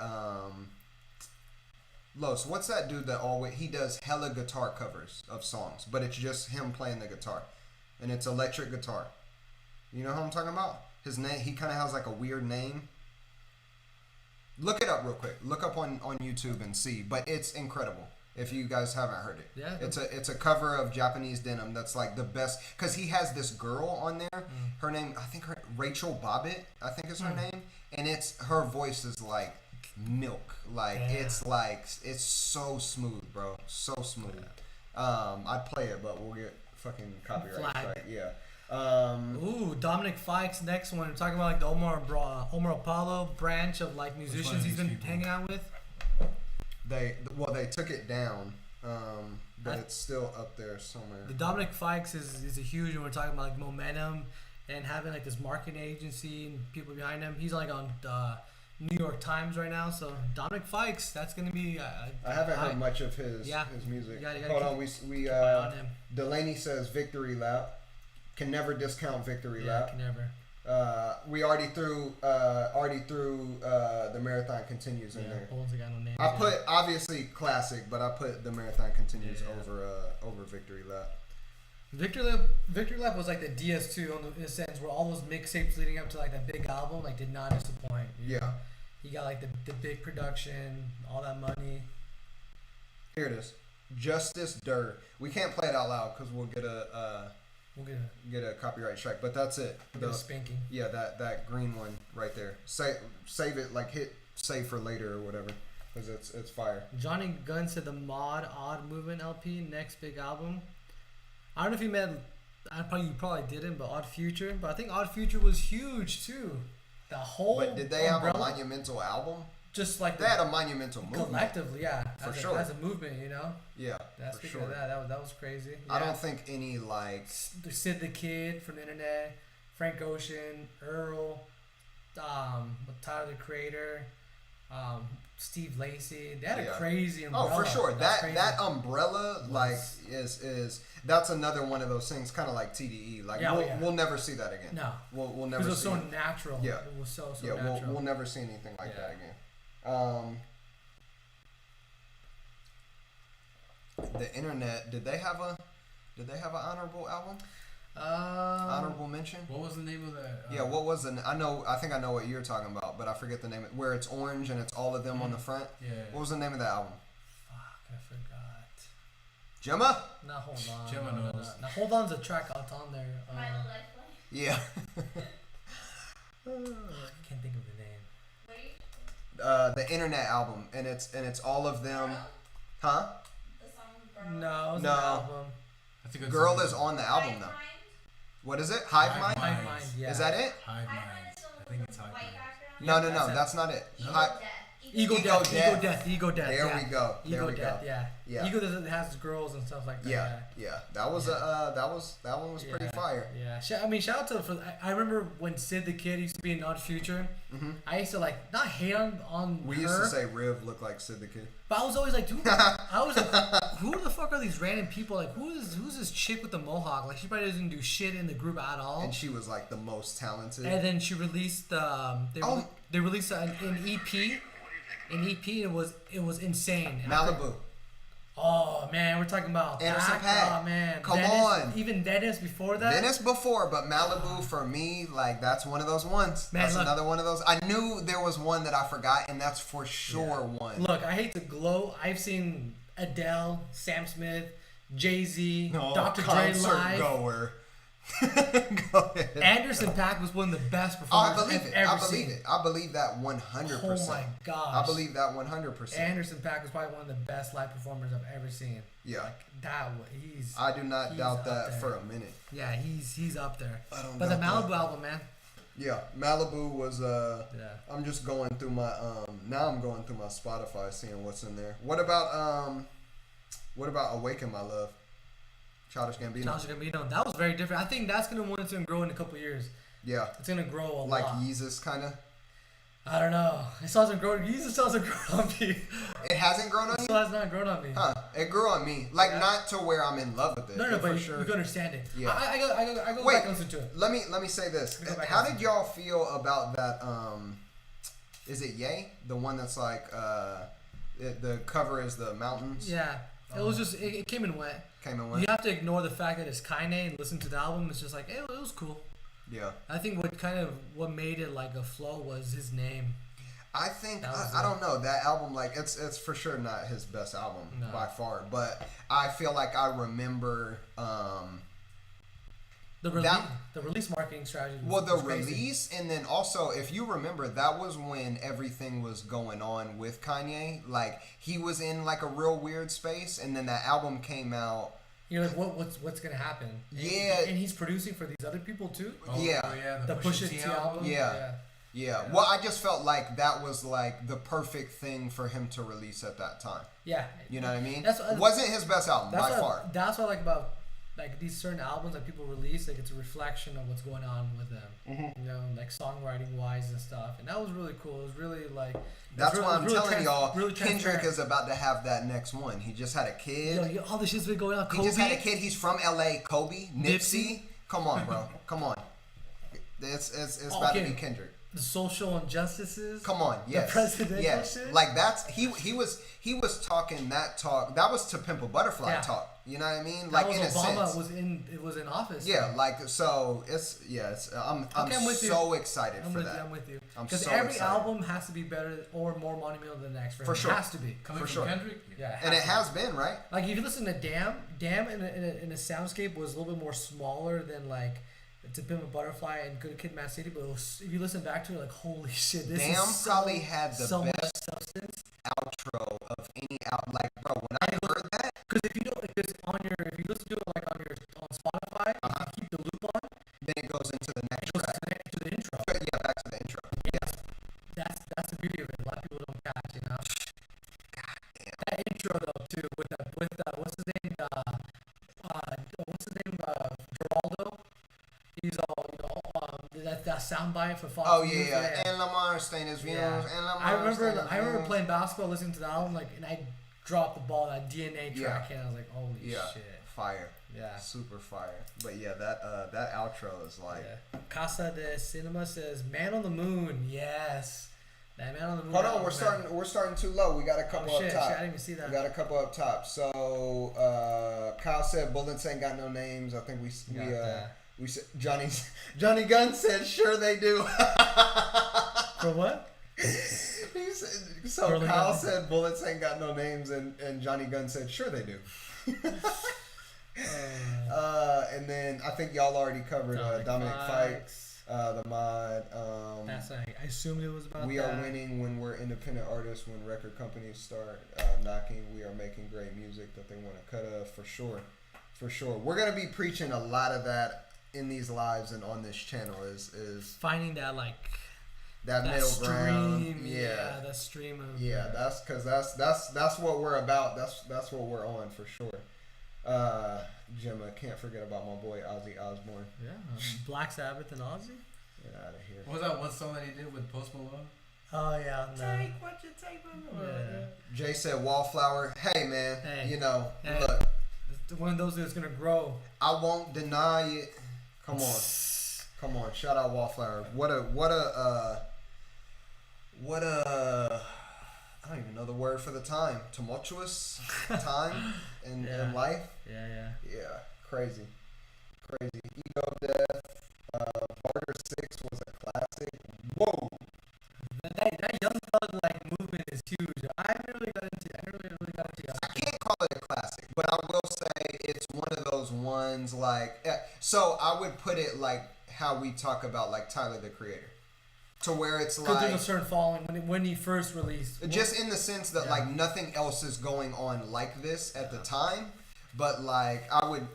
Los. What's that dude that he does hella guitar covers of songs, but it's just him playing the guitar, and it's electric guitar. You know who I'm talking about? His name. He kind of has like a weird name. Look it up real quick. Look up on YouTube and see. But it's incredible. If you guys haven't heard it, yeah, it's a cover of Japanese denim that's like the best, because he has this girl on there. Her name, I think Rachel Bobbitt, I think is her name, and her voice is like milk, like it's so smooth, bro, so smooth. I'd play it, but we'll get fucking copyright strike. Yeah. Dominic Fike's next one. We're talking about like the Omar Apollo branch of like musicians he's been hanging out with. They took it down, but it's still up there somewhere. The Dominic Fikes is a huge one. We're talking about like momentum and having like this marketing agency and people behind him. He's like on the New York Times right now. So Dominic Fikes, that's gonna be. I haven't heard much of his music. Hold on, we Delaney says Victory Lap. Can never discount Victory Lap. Can never. We already threw the Marathon Continues in there. Bullets got no names. I put obviously classic, but I put the Marathon Continues over Victory Lap. Victory Lap was like the DS2 in a sense where all those mixtapes leading up to like that big album like did not disappoint. You know? He got like the big production, all that money. Here it is, Justice Durr. We can't play it out loud because we'll get a copyright strike. But that's it. The spanking. Yeah, that green one right there. Save it, like hit save for later or whatever, because it's fire. Johnny Gunn said the Mod Odd Movement LP next big album. I don't know if you meant. You probably didn't, but Odd Future. But I think Odd Future was huge too. The whole. But did they have a monumental album? Just like they had a monumental movement. Collectively, yeah, for sure. As a movement, you know. Yeah, that's for sure. Of that was crazy. Yeah. I don't think any like Sid the Kid from the internet, Frank Ocean, Earl, Tyler the Creator, Steve Lacy. They had a crazy umbrella. Oh, for sure. That umbrella like is that's another one of those things, kind of like TDE. Like we'll never see that again. No, we'll never. Because it was so natural. Yeah, it was so natural. We'll never see anything like that again. The internet. Did they have an honorable album? Honorable mention. What was the name of that? Yeah, what was the? I think I know what you're talking about, but I forget the name. Where it's orange and it's all of them on the front. Yeah. What was the name of that album? Fuck, I forgot. Gemma. No, hold on. Gemma knows. Now, Hold On's a track out on there. My Lifeline. Yeah. I can't think of the name. The internet album, and it's all of them. Girl? Huh? The song Girl? No, it was No. an album. That's a good Girl song. is on the album though. Mind? What is it? Hive Mind? Hive Mind, yeah. Is that it? Hive Hive Mind. Mind is the I one think with it's the Hive white Mind. background. No, Yeah, that's not it. Ego Death. Ego Death. There yeah. we go. Ego Death, yeah. Yeah. Ego Death has girls and stuff like that. Yeah. That was that one was pretty fire. Yeah. Shout out to I remember when Sid the Kid used to be in Odd Future. Mm-hmm. I used to like not hate on We her, used to say Riv looked like Sid the Kid. but I was always like, dude, I was like, who the fuck are these random people? Like, who's this chick with the mohawk? Like, she probably doesn't do shit in the group at all. And she was like the most talented. And then she released they released an EP. An EP, it was insane. Malibu. Oh man, we're talking about Anderson .Paak. Oh man, Come Venice, on. Even Venice before that. Venice before, but Malibu for me, like that's one of those ones. Man, that's look, another one of those. I knew there was one that I forgot, and that's for sure one. Look, I hate to gloat. I've seen Adele, Sam Smith, Jay-Z, Dr. Dre live. Goer. Go ahead. Anderson .Paak was one of the best Oh, performers I believe I've it. ever I believe seen. it. I believe that 100%. Oh my gosh. I believe that 100%. Anderson .Paak was probably one of the best live performers I've ever seen. Yeah. He's. I do not doubt that there. for a minute. Yeah, he's up there. I don't But the doubt Malibu that. album, man. Yeah, Malibu was Yeah. I'm just going through my now I'm going through my Spotify seeing what's in there. What about Awaken My Love? Childish Gambino. That was very different. I think that's gonna grow in a couple years. Yeah. It's gonna grow a Like lot. Yeezus kinda. I don't know. It still hasn't grown. Jesus still hasn't grown on me. It hasn't grown on It you? still has not grown on me. Huh. It grew on me. Like Yeah. not to where I'm in love with it. No, for but sure. you can understand it. Yeah. I go Wait, back and listen to it. Let me say this. Let me go back How and did y'all feel about that is it Ye? The one that's like the cover is the mountains. Yeah. It was just it came and went. Came and went. You have to ignore the fact that it's Kanye and listen to the album. It's just like it was cool. Yeah. I think what made it like a flow was his name. I think That was I don't know that album, like it's for sure not his best album No. by far, but I feel like I remember The release marketing strategy. Was the crazy. release, and then also if you remember, that was when everything was going on with Kanye. Like he was in like a real weird space, and then that album came out. You're like, what's gonna happen? Yeah. And he's producing for these other people too. Yeah. The Pusha T album. Yeah. Yeah. Well, I just felt like that was like the perfect thing for him to release at that time. Yeah. You know what I mean? That's- wasn't his best album by far. That's what I like about like these certain albums that people release. Like it's a reflection of what's going on with them. Mm-hmm. You know, like songwriting wise and stuff. And that was really cool. It was really like. That's why I'm telling y'all, really Kendrick transparent. is about to have that next one. He just had a kid. All this shit's been going on. He Kobe. just had a kid. He's from LA. Kobe, Nipsey. Nipsey. Come on, bro. Come on. It's about to be Kendrick. The social injustices. Come on, yes, the presidential shit. Like that's he was talking that talk. That was to Pimp a Butterfly talk. You know what I mean? Like that was in Obama a sense, was in office. Yeah, like so. I'm so excited for that. I'm with you. Because every album has to be better or more monumental than the next. For sure, It has to be coming from Kendrick. Yeah, and it has been right. Like if you listen to Damn in a soundscape was a little bit more smaller than like To Pimp a Butterfly and Good Kid, Mad City, but if you listen back to it, like holy shit, this Damn is probably had the so best much substance outro of any out. Like bro, when I heard that, because if you listen to it like on Spotify, if you keep the loop on, then it goes into the next track. To the intro. Yeah, back to the intro. Yes, that's the beauty of it. A lot of people don't catch, you know. God damn. That intro though too with what's his name Geraldo. He's all that soundbite for Fox. Oh yeah. And Lamar staying his views. And Lamar. I remember playing basketball, listening to the album, and I dropped the ball, that DNA track, and I was like, holy shit. Fire. Yeah. Super fire. But yeah, that outro is like. Yeah. Casa de Cinema says, "Man on the Moon." Yes. That Man on the Moon. Hold on, we're starting too low. We got a couple up top. I didn't even see that. We got a couple up top. So Kyle said bullets ain't got no names. I think we said Johnny Gunn said sure they do. For what? He said, so Kyle said bullets ain't got no names, and Johnny Gunn said sure they do. And then I think y'all already covered Dominic Fikes, the mod. I assumed it was about we are winning when we're independent artists. When record companies start knocking, we are making great music that they want to cut off. For sure. We're gonna be preaching a lot of that in these lives and on this channel. Is finding that that middle ground. Yeah, that stream of. Yeah, that's because that's what we're about. That's what we're on for sure. Gemma, can't forget about my boy Ozzy Osbourne. Yeah, Black Sabbath and Ozzy. Get out of here. What was that one song that he did with Post Malone? Oh yeah, no. Take what you take from me. Yeah. Jay said Wallflower. Hey man, Hey. Look. It's one of those that's gonna grow. I won't deny it. Come on. Shout out Wallflower. What a I don't even know the word for the time. Tumultuous time in life. Yeah. Crazy. Ego Death. Barter 6 was a classic. Whoa. That Young Thug movement is huge. I never really got into Young I can't call it a classic, but I will say it's one of those ones so I would put it like how we talk about Tyler the Creator. To where it's like there's a certain following when he first released. Just in the sense that nothing else is going on like this at the time, but I would,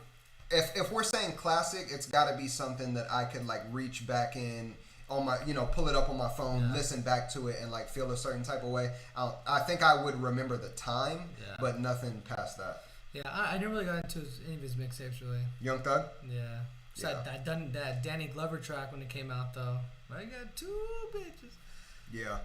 if we're saying classic, it's got to be something that I could reach back in on my, pull it up on my phone, listen back to it, and feel a certain type of way. I think I would remember the time, but nothing past that. Yeah, I never really got into any of his mixtapes really. Young Thug. Yeah. So I done that Danny Glover track when it came out though. I got 2 bitches. Yeah.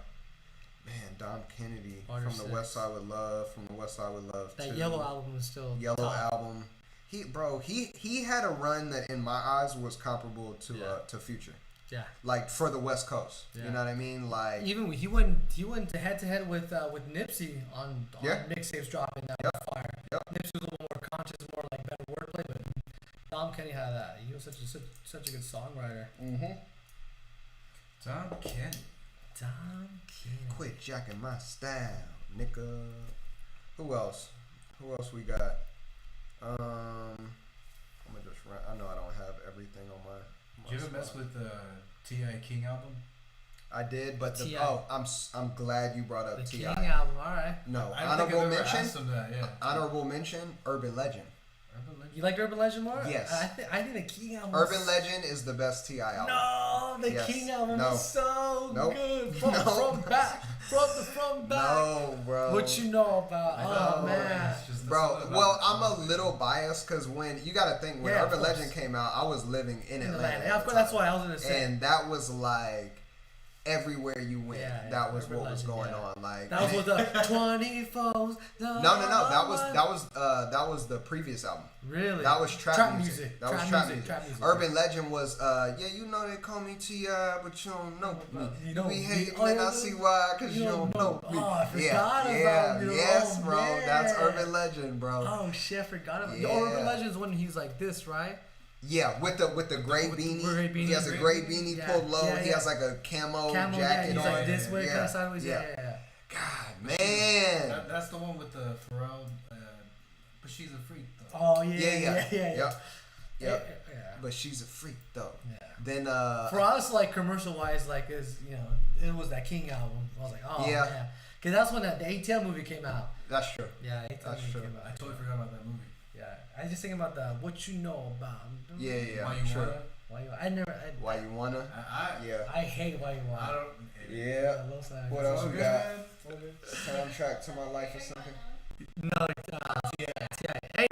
Man, Dom Kennedy Barter from the 6. West Side with Love. That too. Yellow album was still Yellow top. album. He had a run that in my eyes was comparable to Future. Yeah. For the West Coast. Yeah. You know what I mean? Even he went head to head with Nipsey on mixtapes dropping that was fire. Yep. Nipsey was a little more conscious, more better wordplay, but Dom Kennedy had that. He was such a good songwriter. Mm-hmm. Dom Kennedy. Quit jacking my style, nigga. Who else we got? I'm gonna just run. I know I don't have everything on my Did you ever mess with the T.I. King album? I did, but I'm glad you brought up the T.I. King album. All right. No, I honorable mention. Yeah. Honorable mention. Urban Legend. You like Urban Legend more? Yes. I think the King album. Urban Legend is the best T.I. album. No, the King album is so good. From back. No, bro. What you know about? Man. Bro, well, I'm a little biased because when you got to think when Urban Legend came out, I was living in Atlanta. Yeah, of course, that's what I was gonna say. And that was everywhere you went. That was Urban what was Legend, going on. Like that was what the 24s. No. That was the previous album. Really? That was trap music. That was trap music. Trap music. Urban Legend was you know they call me T.I., but you don't know me. You know we me. hate Oh, me, yeah, I see why, cause you don't know me. Oh, I forgot about you. Yes, Oh, bro. man. That's Urban Legend, bro. Oh shit, I forgot about Yeah. Urban Legend is when he's like this, right? Yeah, with the gray beanie. He has a gray beanie pulled low. He has like a camo jacket he's on. like this way, kind of sideways. Yeah. God, man. That's the one with the Pharrell. But she's a freak though. Yeah. Oh yeah. Yep. But she's a freak though. Yeah. Then for us, like commercial wise, like is it was that King album. I was like, oh man, because that's when the ATL movie came out. That's true. Yeah, ATL movie came out. I totally forgot about that movie. Yeah, I just think about the what you know about. Yeah. Why you wanna? Why you wanna? I hate why you wanna. I don't. Yeah. What else we got? Soundtrack to my life or something? No, Hey,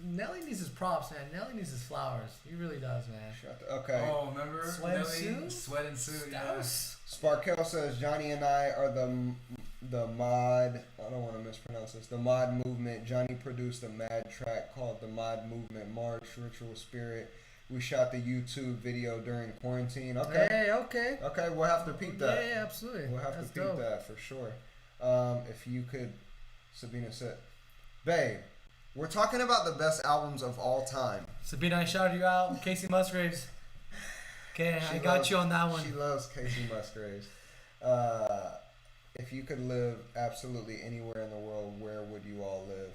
Nelly needs his props, man. Nelly needs his flowers. He really does, man. Okay. Oh, remember? Sweat and Suit? Sweat and Suit, yeah. Sparkell says Johnny and I are the mod. I don't want to mispronounce this. The mod movement. Johnny produced a mad track called the Mod Movement March Ritual Spirit. We shot the YouTube video during quarantine. Okay. Hey, okay. Okay, we'll have to peep that. Yeah, absolutely. We'll have That's to peep dope. that for sure. If you could, Sabina said, babe, we're talking about the best albums of all time. Sabina, I shouted you out. Casey Musgraves. Okay, I got you on that one. She loves Casey Musgraves. If you could live absolutely anywhere in the world, where would you all live?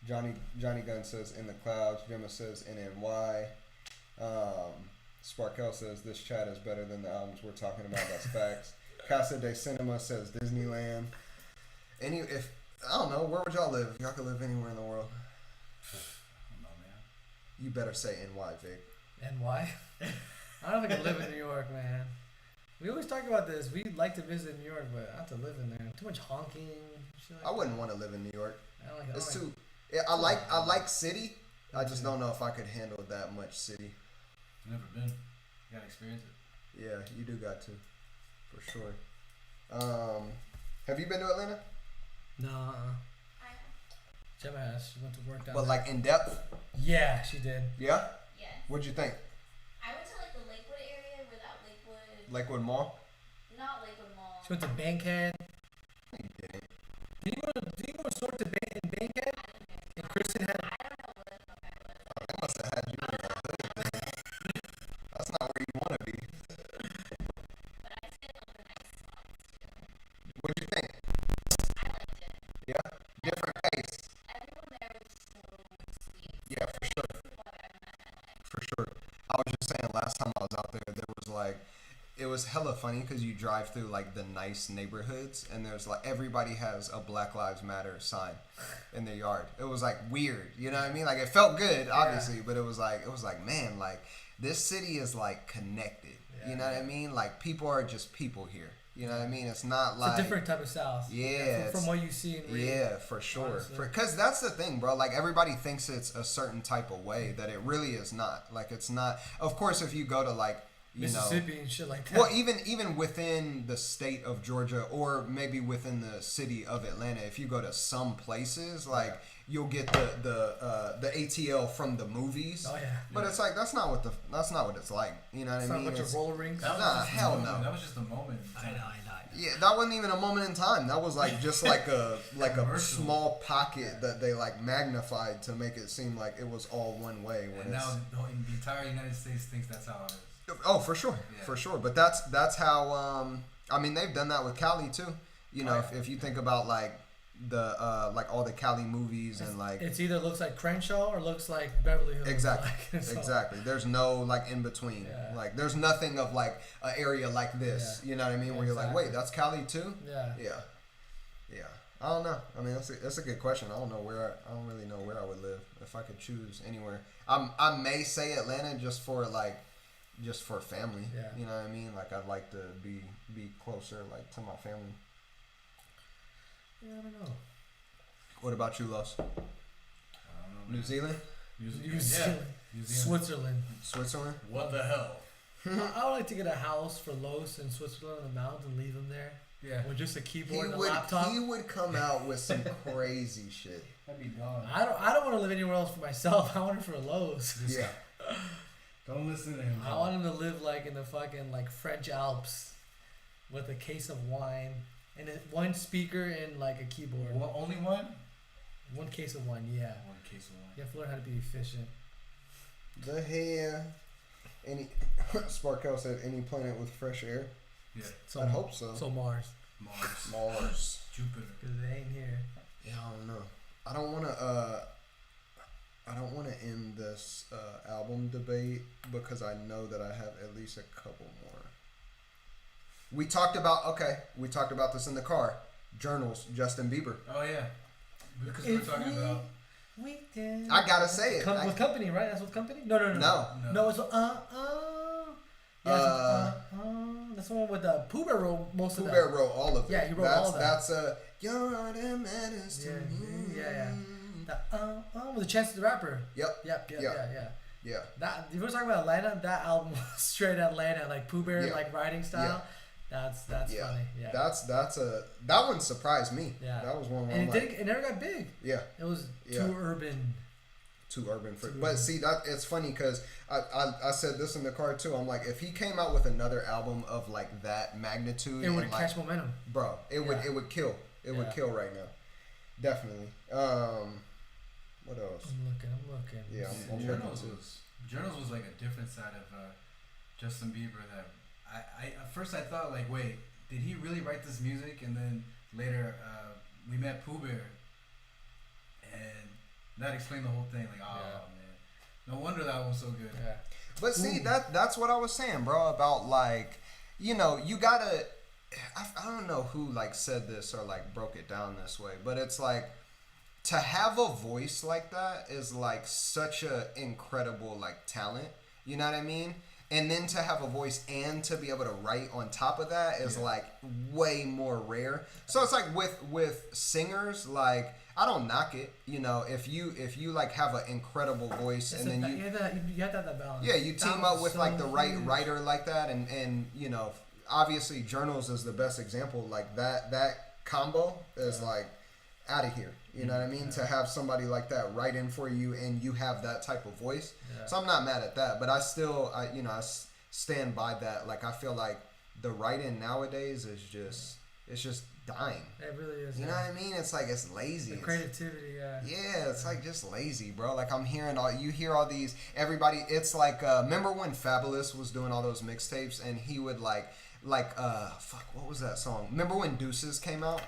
Johnny Gunn says in the clouds. Gemma says NNY. Sparkell says this chat is better than the albums we're talking about. That's facts. Casa de Cinema says Disneyland. I don't know, where would y'all live if y'all could live anywhere in the world? I don't know, man. You better say NY, Vic. NY? I don't think I live in New York, man. We always talk about this. We like to visit New York, but I have to live in there. Too much honking. Shit like I wouldn't want to live in New York. It's too. Yeah, I like city. I just don't know if I could handle that much city. Never been. You gotta experience it. Yeah, you do got to, for sure. Have you been to Atlanta? No. Gemma has. She went to work down But there. like in depth? Yeah, she did. Yeah. Yes. What'd you think? I went to like the Lakewood area where that Lakewood Mall? not Lakewood Mall. She went to Bankhead. You didn't. Did you go to store to Bankhead? And Kristen had. They must have had you in that hood. That's not where you want to be. But I stayed on the nice spots too. What'd you think? I liked it. Yeah? Different pace. Everyone there was so sweet. Yeah, for sure. People I've ever met in my life. For sure. I was just saying last time I was out there was like, it was hella funny because you drive through like the nice neighborhoods and there's like everybody has a Black Lives Matter sign in their yard. It was like weird, you know what I mean? Like it felt good, obviously, but it was like man, like this city is like connected. Yeah. You know what I mean? Like people are just people here. You know what I mean? It's not like it's a different type of South. Yeah, from what you see and read. Yeah, for sure. Because that's the thing, bro. Like everybody thinks it's a certain type of way that it really is not. Like it's not. Of course, if you go to like Mississippi and shit like that. Well, even within the state of Georgia or maybe within the city of Atlanta, if you go to some places, like you'll get the ATL from the movies. Oh yeah. But it's like that's not what it's like. You know what I mean? Not a bunch of roller rinks. Nah, hell no. That was just a moment. I know. Yeah, that wasn't even a moment in time. That was like just like a small pocket that they like magnified to make it seem like it was all one way. And now the entire United States thinks that's how it is. Oh, for sure, for sure. But that's how. I mean, they've done that with Cali too. You know, if you think about like the like all the Cali movies and like it's either looks like Crenshaw or looks like Beverly Hills. Exactly, so. exactly. There's no like in between. Yeah. Like there's nothing of like an area like this. Yeah. You know what I mean? Where you're like, wait, that's Cali too? Yeah. I don't know. I mean, that's a good question. I don't really know where I would live if I could choose anywhere. I may say Atlanta just for family. Yeah. You know what I mean? Like I'd like to be closer like to my family. Yeah, I don't know. What about you, Los? I don't know. New Zealand? New Zealand. Yeah. New Zealand. Switzerland. Switzerland? What the hell? I would like to get a house for Los in Switzerland on the mountains and leave him there. Yeah. With just a keyboard and a laptop. He would come out with some crazy shit. That'd be dumb. I don't want to live anywhere else for myself. I want it for Los. Yeah. Don't listen to him. I want him to live like in the fucking like French Alps with a case of wine and one speaker and like a keyboard. Only one? One case of wine, yeah. One case of wine. You have to learn how to be efficient. The hair. Sparkell said any planet with fresh air. Yeah. So, I hope so. So Mars. Mars. Jupiter. Because it ain't here. Yeah, I don't know. I don't want to end this album debate because I know that I have at least a couple more. We talked about this in the car. Journals, Justin Bieber. Oh yeah. Because we were talking about. We did. I gotta say it. With Company, right? That's with Company? No. No, it's that's the one with Pooh Bear wrote most of that. Pooh Bear wrote all of it. Yeah, he wrote all of that. That's You're the menace to me. Yeah. With the Chance the Rapper. Yep. Yeah. That if we're talking about Atlanta, that album was straight Atlanta, like Pooh Bear, like writing style. Yeah. That's funny. Yeah. That one surprised me. Yeah. That was one. And it never got big. Yeah. It was too urban. Too urban for. But see that it's funny because I said this in the car too. I'm like, if he came out with another album of like that magnitude, it would catch momentum, bro. It would kill. It would kill right now. Definitely. What else? I'm looking. Yeah, I'm Journals was like a different side of Justin Bieber that I at first I thought like, wait, did he really write this music? And then later we met Pooh Bear and that explained the whole thing. Like, man, no wonder that was so good. Yeah. But see, that's what I was saying, bro, about like, you gotta, I don't know who like said this or like broke it down this way, but it's like, to have a voice like that is like such a incredible like talent, you know what I mean? And then to have a voice and to be able to write on top of that is like way more rare. So it's like with singers, like I don't knock it, if you like have an incredible voice and then you have to have that balance. Yeah, you team up with like the right writer like that and obviously Journals is the best example. Like that combo is like out of here. You know what I mean? To have somebody like that write in for you and you have that type of voice. Yeah. So I'm not mad at that, but I still, I stand by that. Like, I feel like the writing nowadays is just dying. It really is. You know what I mean? It's like, it's lazy. The creativity, Yeah, it's like just lazy, bro. Like, I'm hearing you hear all these, everybody, it's like, remember when Fabulous was doing all those mixtapes and he would what was that song? Remember when Deuces came out?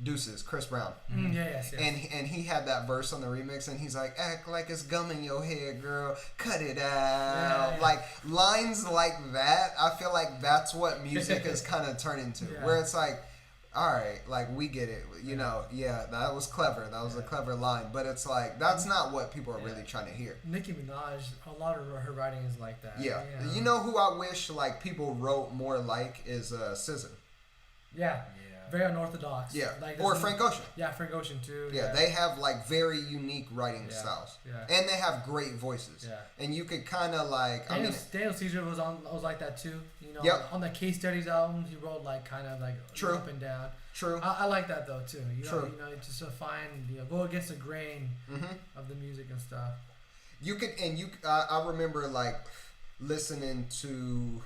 Deuces, Chris Brown. Yes. And he had that verse on the remix, and he's like, "Act like it's gum in your head, girl. Cut it out." Yeah. Like lines like that. I feel like that's what music is kind of turned into, where it's like, all right, like we get it, that was clever. That was a clever line, but it's like that's not what people are really trying to hear. Nicki Minaj, a lot of her writing is like that. Yeah, you know who I wish like people wrote more like is SZA. Yeah. Very unorthodox. Yeah. Like, or Frank Ocean. Yeah, Frank Ocean too. Yeah, they have like very unique writing styles. Yeah. And they have great voices. Yeah. And you could kind of like Daniel Caesar was like that too. On the Case Studies album, he wrote like kind of like up and down. True. I like that though too. True. Just to find go against the grain of the music and stuff. I remember like listening to.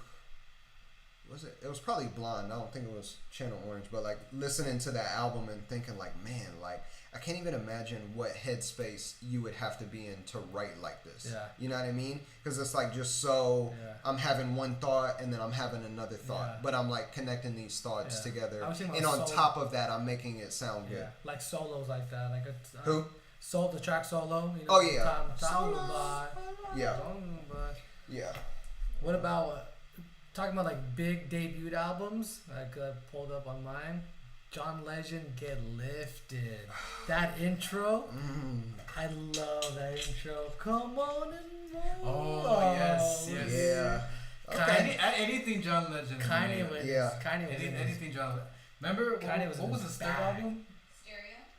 It was probably Blonde. I don't think it was Channel Orange, but like listening to that album and thinking like, man, like I can't even imagine what headspace you would have to be in to write like this. Yeah. You know what I mean? Because it's like just so I'm having one thought and then I'm having another thought, but I'm like connecting these thoughts together, and on top of that, I'm making it sound good. Like solos like that, like who? The track solo. Oh yeah. Solo. Yeah. Yeah. What about? Talking about like big debut albums, I pulled up on mine. John Legend, Get Lifted. That intro, I love that intro. Come on and roll. Oh yes. Yeah. Okay. Anything John Legend. Kanye was. Anything John Legend. Remember what was his third album?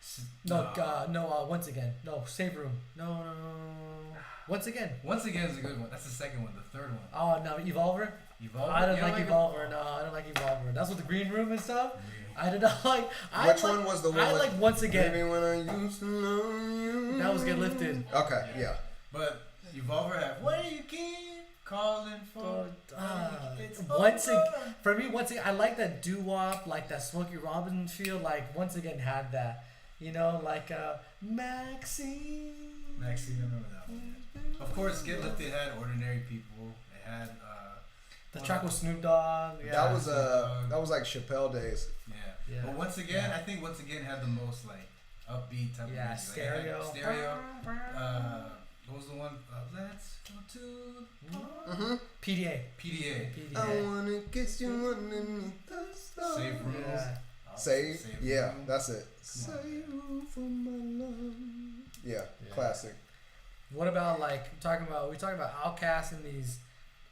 Stereo. No. Once again. No, Save Room. No. Once again. Once again is a good one. That's the second one. The third one. Oh no, Evolver. Evolver. I don't like Evolver. No, I don't like Evolver. That's with the green room and stuff. I did not like. Which one was the one? I like Once Again. Maybe when I used to love you. That was Get Lifted. Okay, yeah. But Evolver had What Do You Keep Calling For? For me, Once Again, I like that doo-wop, like that Smokey Robinson feel. Like Once Again had that, you know, like Maxine. Maxine, I remember that one. Of course, Get Lifted had Ordinary People. It had the track with Snoop Dogg. Yeah. That was like Chappelle days. Yeah. But Once Again, I think Once Again had the most like upbeat type of music. Stereo. Like, Stereo. What was the one? Let's go to PDA. I wanna kiss you underneath the stars. Save Room. Yeah. Save Yeah, Room. that's it. Save room for my love. Yeah, classic. What about like we talking about Outkast and these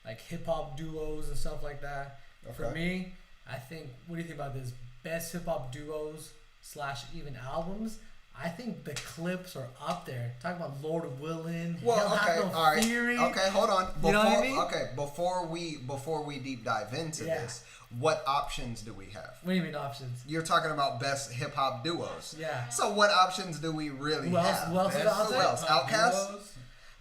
like hip hop duos and stuff like that. Okay. For me, I think what do you think about this? Best hip hop duos / even albums. I think the clips are up there. Talking about Lord Willin'. Well, okay, all right. Theory. Okay, hold on. You know what I mean? Okay, before we deep dive into this, what options do we have? What do you mean options? You're talking about best hip hop duos. Yeah. So what options do we really have? Who else is out there? Who else? Outkast?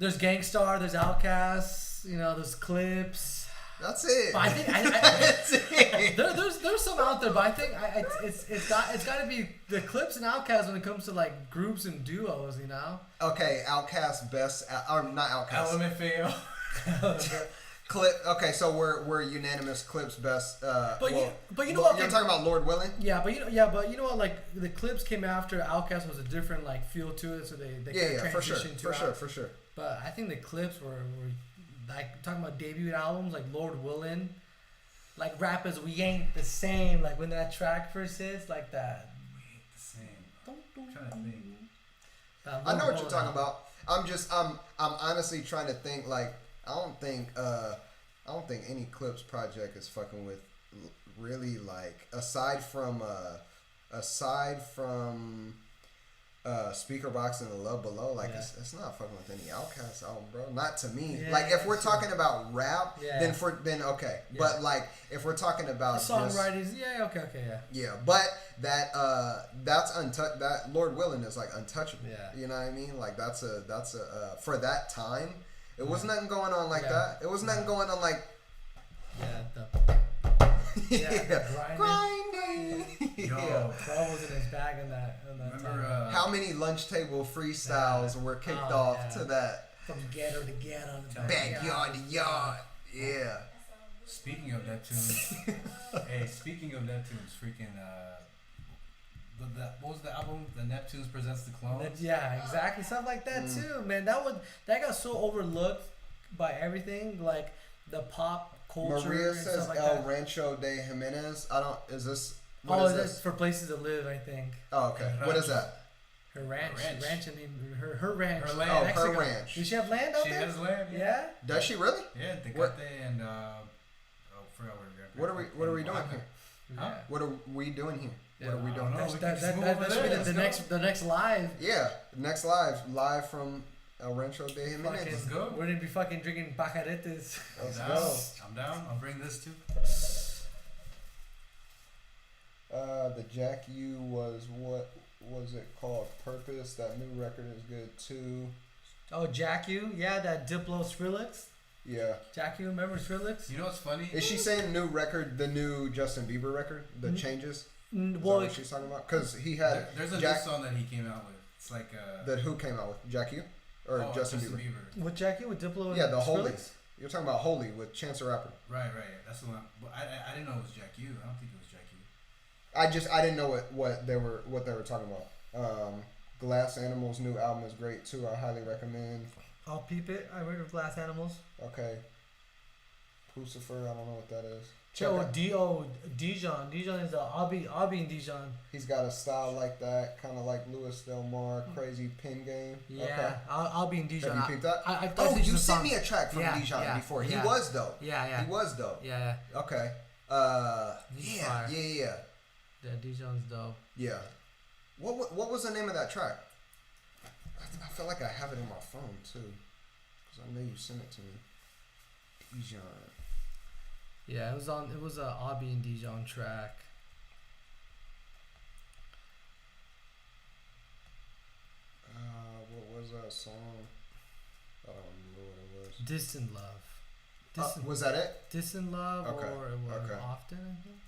There's Gangstar. There's Outkast. You know, there's Clips. That's it. But I think That's it. There's some out there, but I think it's got to be the Clips and Outkast when it comes to like groups and duos, you know. Okay, Outkast best or not Outkast. LMFAO. Clip. Okay, so we're unanimous. Clips best. But you know what? You're talking about Lord Willin'? Yeah, but you know what? Like the Clips came after Outkast was a different like feel to it, so they kind of transitioned for sure. But I think the Clips were like talking about debut albums like Lord Willin', like rappers we ain't the same. Like when that track first hits, like that. We ain't the same. I'm trying to think. I know what you're talking about. I'm honestly trying to think. Like I don't think any Clips project is fucking with really like aside from Speaker Box and The Love Below, like it's not fucking with any Outkast album, bro. Not to me. Yeah, like if we're talking about rap, then okay. Yeah. But like if we're talking about the songwriters, okay, yeah. But that's untouched. That Lord Willin' is like untouchable. Yeah. You know what I mean? Like that's a for that time, it was nothing going on like that. It was nothing going on like. Grinding. Yo, Pro was in his bag in that remember, time. How many lunch table freestyles were kicked off to that? From ghetto to ghetto. Backyard to yard. Yeah. Speaking of Neptunes, freaking what was the album? The Neptunes Presents the Clones. Yeah, exactly. Something like that too, man. That got so overlooked by everything, like the pop culture. Maria and says stuff like El that. Rancho de Jimenez. Is this? That's for places to live, I think. Oh, okay. What is that? Her ranch. Her ranch. Her ranch. Her land. Oh, Mexico. her ranch. Does she have land out She there? has land. Yeah. Does she really? Yeah, Tecate and forgot What are we doing here? Huh? What are we doing here? What are we doing? That should be the next live. Yeah, next live from El Rancho de Jimenez. Let's go. We're gonna be fucking drinking bacaretes. Let's go. I'm down. I'll bring this too. The Jack U was what was it called? Purpose. That new record is good too. Oh, Jack U, yeah, that Diplo Skrillex. Yeah. Jack U, remember Skrillex? You know what's funny? Is she saying new record, the new Justin Bieber record, the changes? Well, Is that what she's talking about? Because he had there's a new song that he came out with. It's like that who came out with Jack U or Justin Bieber? With Jack U, with Diplo. Yeah, and the Holy. Skrillex? You're talking about Holy with Chance the Rapper. Right. That's the one. But I didn't know it was Jack U. I don't think it was Jack U. I didn't know what they were talking about. Glass Animals' new album is great too. I highly recommend. I'll peep it. I heard of Glass Animals. Okay. Pucifer, I don't know what that is. D.O. Dijon. Dijon is I'll be in Dijon. He's got a style like that, kind of like Louis Del Mar, crazy pin game. Yeah, okay. I'll be in Dijon. Have you peeped that? I you sent me a track from Dijon before. Yeah. He was dope. Yeah. He was dope. Yeah. Okay. Yeah. Yeah, Dijon's dope. Yeah. What was the name of that track? I feel like I have it in my phone too. 'Cause I know you sent it to me. Dijon. Yeah, it was a Obby and Dijon track. What was that song? I don't remember what it was. Distant Love. Was that it? Distant Love, Okay. or it was Okay. Often, I think.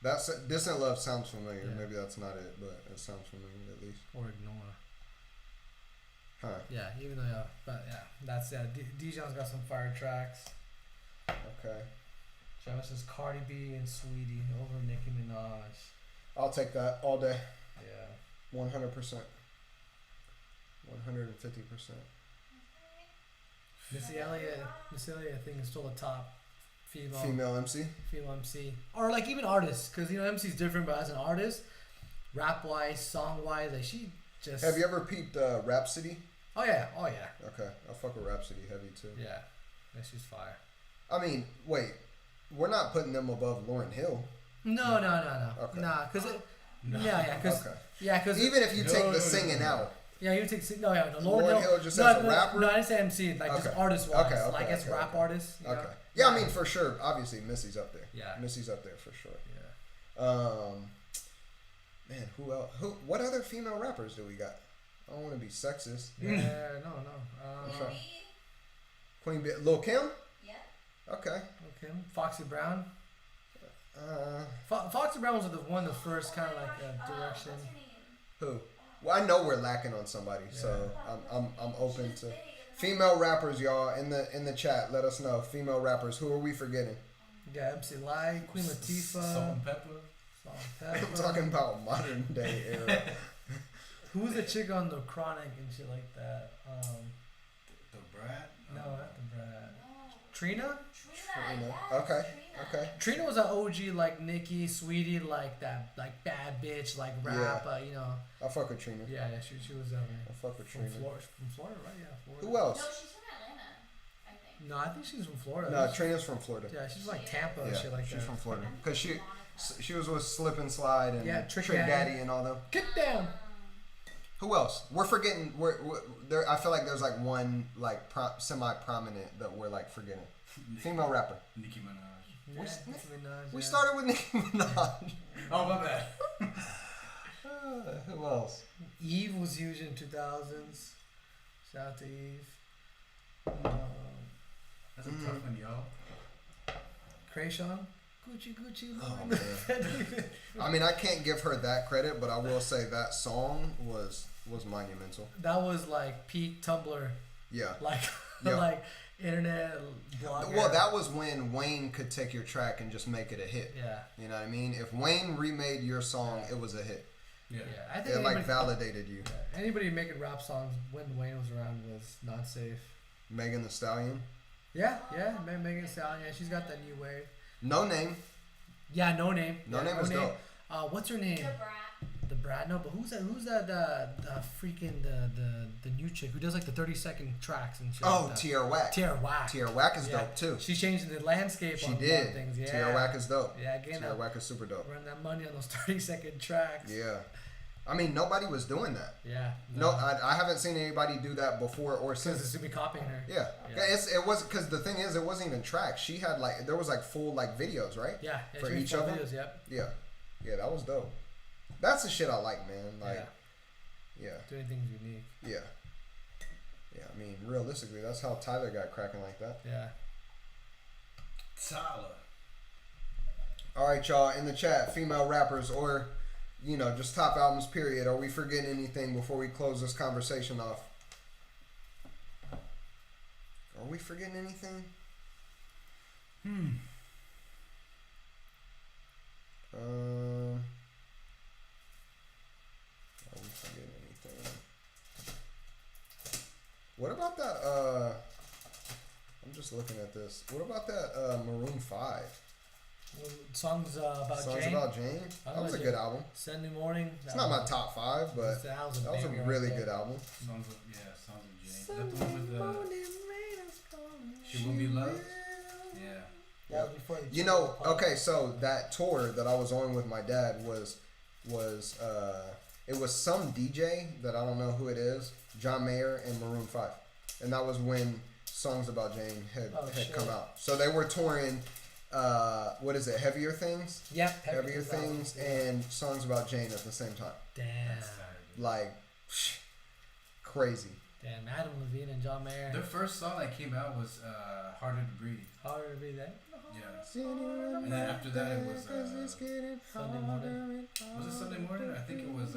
That's Distant Love sounds familiar. Yeah. Maybe that's not it, but it sounds familiar at least. Or Ignore. Huh. Yeah, even though, but yeah, that's Dijon's got some fire tracks. Okay. Travis says Cardi B and Sweetie over Nicki Minaj. I'll take that all day. Yeah. 100%. 150%. Missy Elliott, I think, is still the top Female MC. female MC, or like even artists, because MC is different, but as an artist, rap wise, song wise, like she just. Have you ever peeped Rhapsody? Oh yeah. Okay, I fuck with Rhapsody heavy too. Yeah, she's fire. I mean, wait, we're not putting them above Lauryn Hill. No. Okay. Nah, because it. No. Yeah, because even if you take the singing out. Yeah, you take Lauryn Hill just as a rapper? No, I didn't say MC, like just artist wise. Okay, like it's rap artists. You know? Okay. Yeah, I mean for sure. Obviously, Missy's up there. Yeah. Missy's up there for sure. Yeah. Man, who else? What other female rappers do we got? I don't want to be sexist. Yeah, no. Okay. Queen Bee, Lil Kim. Yeah. Okay. Okay. Foxy Brown. Uh, Foxy Brown was one of the first kind of like direction. What's her name? who? Well, I know we're lacking on somebody, so I'm open to female rappers, y'all. In the chat, let us know female rappers. Who are we forgetting? Yeah, MC Light, Queen Latifah. Salt and Pepper. I'm talking about modern day era. Who's the chick on the Chronic and shit like that? The Brat? No, not the Brad. No. Trina? Trina. Yes, Okay. Trina. Okay. Trina was an OG like Nicki, Sweetie, like that, like bad bitch, like rap, I fuck with Trina. Yeah, she was I fuck with from Trina. Florida, right? Yeah, Florida. Who No, else? she's from Atlanta, I think. No, I think she's from Florida. No, Trina's from Florida. Yeah, she's like Tampa and Yeah, shit like she's that. from Florida. Cause she was with Slip and Slide and Yeah, Trick Trick Daddy Daddy and all them. Get down. Who else? We're forgetting. We're there. I feel like there's like one like semi-prominent that we're like forgetting. Female rapper. Nicki Minaj. Yeah, Nicki Minaj, We yeah. started with Nicki Minaj. Oh, my bad. Who else? Eve was huge in 2000s. Shout out to Eve. That's a tough one, yo. Krayshawn. Gucci. Oh, man. I mean, I can't give her that credit, but I will say that song was monumental. That was like peak Tumblr. Yeah. Like, Yeah. like internet blogger. Well, that was when Wayne could take your track and just make it a hit. Yeah. You know what I mean? If Wayne remade your song, it was a hit. Yeah. I think It like validated you. yeah, anybody making rap songs when Wayne was around was not safe. Megan Thee Stallion. Yeah, Megan Thee Stallion. Yeah, she's got that new wave. No Name. Yeah, No Name. No yeah, Name was dope. What's her name? The Brat. The Brad. No, but who's that? The freaking the new chick who does like the 30-second tracks and shit. Oh, like Tierra Whack. Tierra Whack. Tierra Whack is Yeah. dope too. She's changing the landscape. She on a lot did. of things. Yeah. Tierra Whack is dope. Yeah, again, Tierra Whack is super dope. run that money on those 30-second tracks. Yeah. I mean, nobody was doing that. Yeah. No, I haven't seen anybody do that before or Because since. it's gonna be copying her. Yeah. Yeah. It was because the thing is, it wasn't even tracks. She had like there was like full like videos, right? Yeah. For she made each full of them? videos, Yep. Yeah, that was dope. That's the shit I like, man. Like, yeah. Doing things unique. Yeah. I mean, realistically, that's how Tyler got cracking like that. Yeah. Tyler. All right, y'all, in the chat, female rappers or, just top albums, period. Are we forgetting anything before we close this conversation off? Are we forgetting anything? Are we forgetting anything? What about that, I'm just looking at this. What about that, Maroon 5? Songs about Songs Jane. About Jane? That was a good album. Sunday morning. It's not my top 5, but that was a really good album. Songs of Jane. Is that the one with the She Will Be Loved? Yeah. That was before the Okay, so that tour that I was on with my dad was it was some DJ that I don't know who it is, John Mayer and Maroon 5. And that was when Songs About Jane had shit. come out. So they were touring, what is it, Heavier Things? Yep. Heavier Things and Songs About Jane at the same time. Damn. Like, crazy. Damn, Adam Levine and John Mayer. Their first song that came out was Harder to Breathe. Harder to Breathe, that? Yeah. And then after that it was Sunday Morning. Was it Sunday Morning? I think it was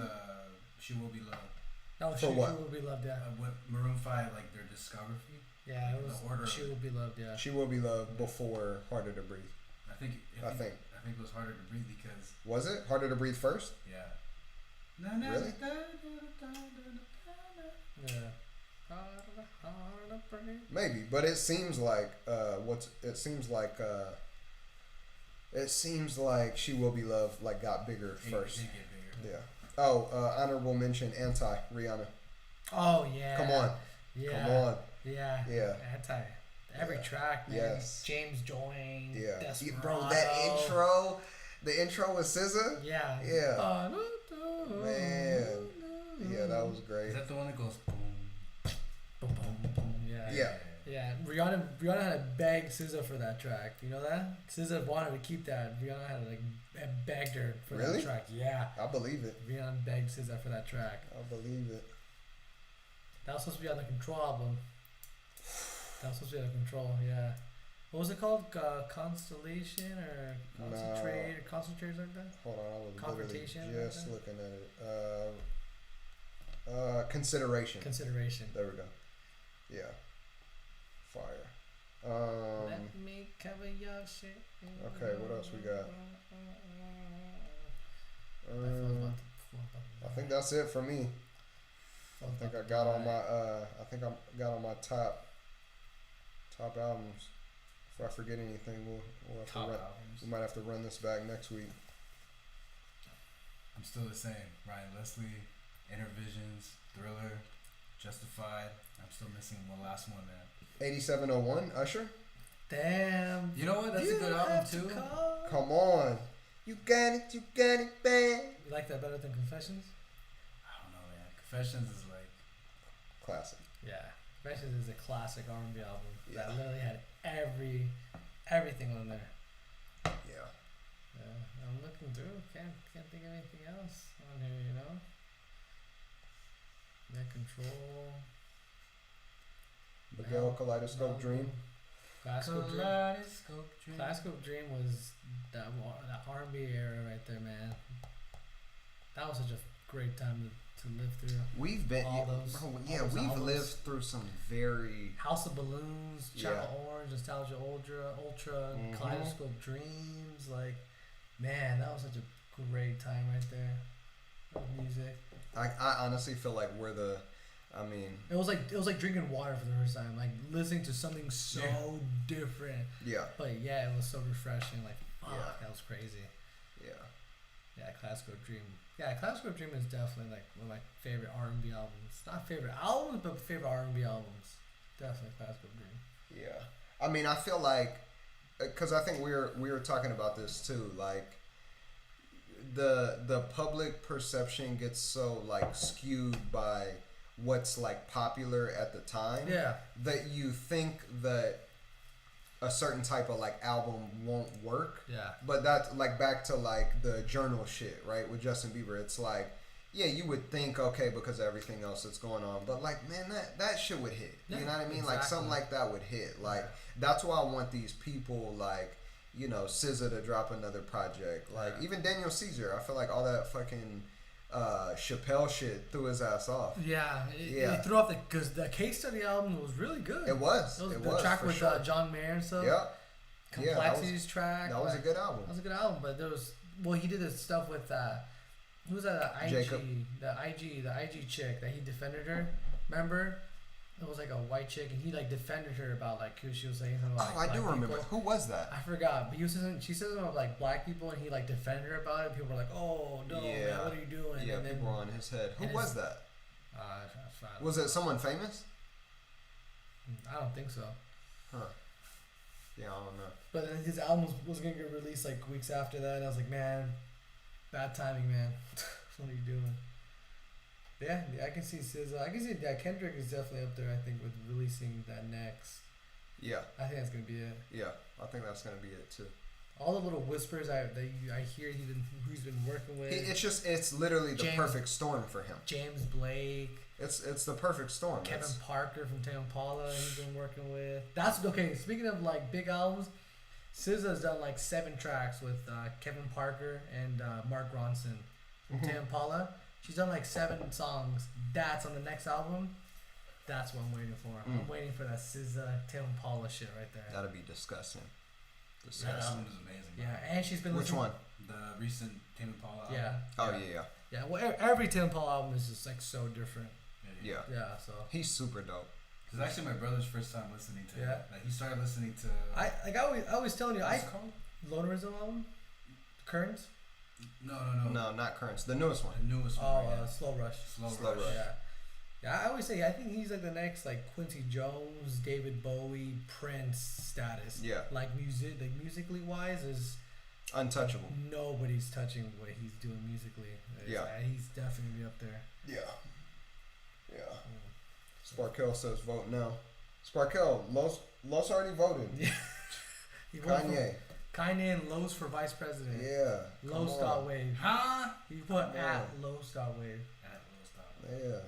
She Will Be Loved. No, For She what? Will Be Loved, yeah. What Maroon 5, like their discography. Yeah, it The order was She of Will Be Loved, yeah. She Will Be Loved before Harder to Breathe. I think it was Harder to Breathe because Was it? Harder to Breathe first? yeah. Really? Yeah. Maybe, but it seems like it seems like She Will Be Loved like got bigger first. It did get bigger. Yeah. Oh, honorable mention, Anti, Rihanna. Oh, yeah. Come on. Yeah. Come on. Yeah. Yeah. Anti. Every Yeah. track, man. Yes. James joined. Yeah. Desperado. Bro, that intro, the intro with SZA. Yeah. Yeah. Man. Yeah, that was Is great. that the one that goes boom? Boom, boom, boom. Yeah. Yeah. Yeah. Rihanna had to beg SZA for that track. You know that? SZA wanted to keep that. Rihanna had to begged her for Really? that track. Yeah. I believe it. Rihanna begged SZA for that track. I believe it. That was supposed to be on the Control album. That was supposed to be on the Control, yeah. What was it called? Constellation or Concentrate or Concentrate or something like that? Hold on, I was literally Confrontation, just like looking at it. Consideration. Consideration. There we go. Yeah. Fire. Let me cover your shit. Okay, what else we got? I think that's it for me. I think I got on my top albums. If I forget anything, we'll have to run. albums. We might have to run this back next week. I'm still the same. Ryan Leslie, Innervisions, Thriller, Justified. I'm still missing one last one, man. 8701, Usher. Damn. You know what? That's a good album too. Come on. You got it, bad. You like that better than Confessions? I don't know, man. Confessions is like Classic. Yeah. Confessions is a classic R&B album. Yeah. That literally had everything on there. Yeah. Yeah. I'm looking through. Can't think of anything else on here, you know? Net Control. Miguel Kaleidoscope Dream. Classical Dream. Kaleidoscope Dream. Classical Dream was that R&B era right there, man. That was such a great time to live through. We've been, all those we've albums. lived through some very. House of Balloons, Channel Yeah. Orange, Nostalgia Ultra, Mhm. Kaleidoscope Dreams. Like, man, that was such a great time right there of music. I honestly feel like we're the. I mean. It was like drinking water for the first time, like listening to something so different. Yeah. But yeah, it was so refreshing. Like, fuck, Yeah. that was crazy. Yeah. Yeah, Classical Dream. Yeah, Classical Dream is definitely like one of my favorite R&B albums. Not favorite albums, but favorite R&B albums. Definitely Classical Dream. Yeah. I mean, I feel like, because I think we were talking about this too. Like, the public perception gets so like skewed by what's like popular at the time. Yeah. That you think that a certain type of like album won't work. Yeah. But that's like back to like the journal shit, right? With Justin Bieber, it's like, yeah, you would think, okay, because of everything else that's going on, but like, man, that shit would hit. You Yeah, know what I mean? Like exactly. something like that would hit. Like that's why I want these people like, you know, SZA to drop another project. Like even Daniel Caesar, I feel like all that fucking Chappelle shit threw his ass off. Yeah. Yeah. It threw off because the Case Study album was really good. It was. It It the was track for with sure. John Mayer and stuff. Yeah. Yeah, Complexities track. That was a like, good album. That was a good album, but there was he did this stuff with who was that? IG, Jacob. the IG chick that he defended her. Remember? It was like a white chick, and he like defended her about like who she was saying something about. Oh, Like, I do black remember. people. Who was that? I forgot, but she said something about like black people, and he like defended her about it. People were like, "Oh no, man, Yeah. what are you doing?" Yeah, and then, people were on his head. Who and was his- that? I Was it someone famous? don't think so. Huh. Yeah, I don't know. But then his album was gonna get released like weeks after that, and I was like, man, bad timing, man. What are you doing? Yeah, I can see SZA. I can see Kendrick is definitely up there. I think with releasing that next. Yeah. I think that's gonna be it. Yeah, I think that's gonna be it too. All the little whispers I hear who he's been working with. It's literally the perfect storm for him. James Blake. It's the perfect storm. Kevin Parker from Tame Impala he's been working with. That's okay. Speaking of like big albums, SZA's done like 7 tracks with Kevin Parker and Mark Ronson from Tame Impala. She's done like 7 songs. That's on the next album. That's what I'm waiting for. I'm waiting for that SZA Tame Impala shit right there. That'll be disgusting. That album is amazing. Yeah, and she's been Which one? The recent Tame Impala album. Yeah. Oh yeah. Yeah, well, every Tame Impala album is just like so different. Yeah. Yeah, so he's super dope. It's actually my brother's first time listening to it. Like he started listening to. I always telling you. What's it called? Lonerism album. Currents. No, not Currents. The newest one. The newest one. Oh, Slow Rush. Slow Rush. Yeah. Yeah, I always say I think he's like the next like Quincy Jones, David Bowie, Prince status. Yeah. Like musically wise is untouchable. Nobody's touching what he's doing musically. He's definitely up there. Yeah. Sparkell says vote no. Sparkell, Los already voted. Yeah. Kanye. Kanye and Los for vice president. Yeah. Los.wav. Huh? You put at Los.wav. At Los.wav. Yeah.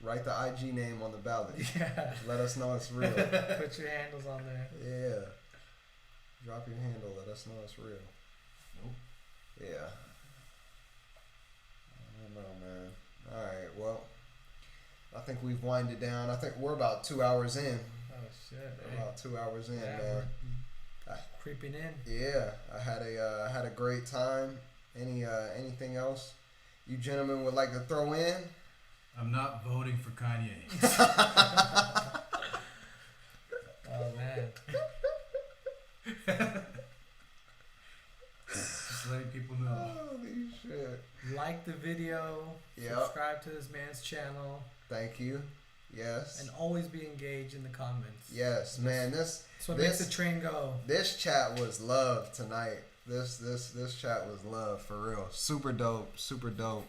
Write the IG name on the ballot. Yeah. Let us know it's real. Put your handles on there. Yeah. Drop your handle. Let us know it's real. Nope. Yeah. I don't know, man. All right. Well, I think we've winded down. I think we're about 2 hours in. Oh shit. We're about 2 hours in, man. We're creeping in. Yeah. I had a great time. Anything else you gentlemen would like to throw in? I'm not voting for Kanye. Oh man. Just letting people know. Holy shit. Like the video. Yep. Subscribe to this man's channel. Thank you. Yes. And always be engaged in the comments. Yes, man. This what makes the train go. This chat was love tonight. This chat was love for real. Super dope. Super dope.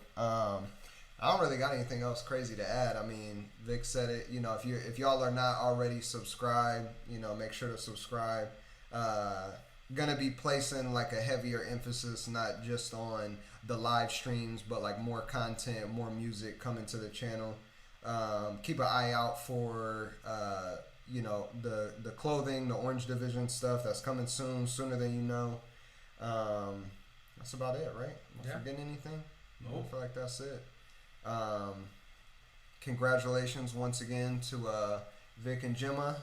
I don't really got anything else crazy to add. I mean, Vic said it. You know, if y'all are not already subscribed, you know, make sure to subscribe. Gonna be placing like a heavier emphasis, not just on the live streams, but like more content, more music coming to the channel. Keep an eye out for you know, the clothing, the Orange Division stuff that's coming soon, sooner than you know. That's about it, right? Am I forgetting anything? Nope. I feel like that's it. Congratulations once again to Vic and Gemma.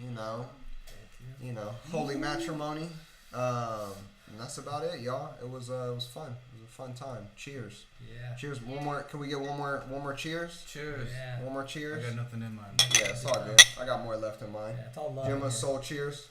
You know, holy matrimony. And that's about it, y'all. It was fun. It was a fun time. Cheers. Yeah. Cheers. One more. Can we get one more cheers? Cheers. Yeah. One more cheers. I got nothing in mind. Yeah, it's all good. I got more left in mine. Yeah, it's all love. Gemma, soul cheers.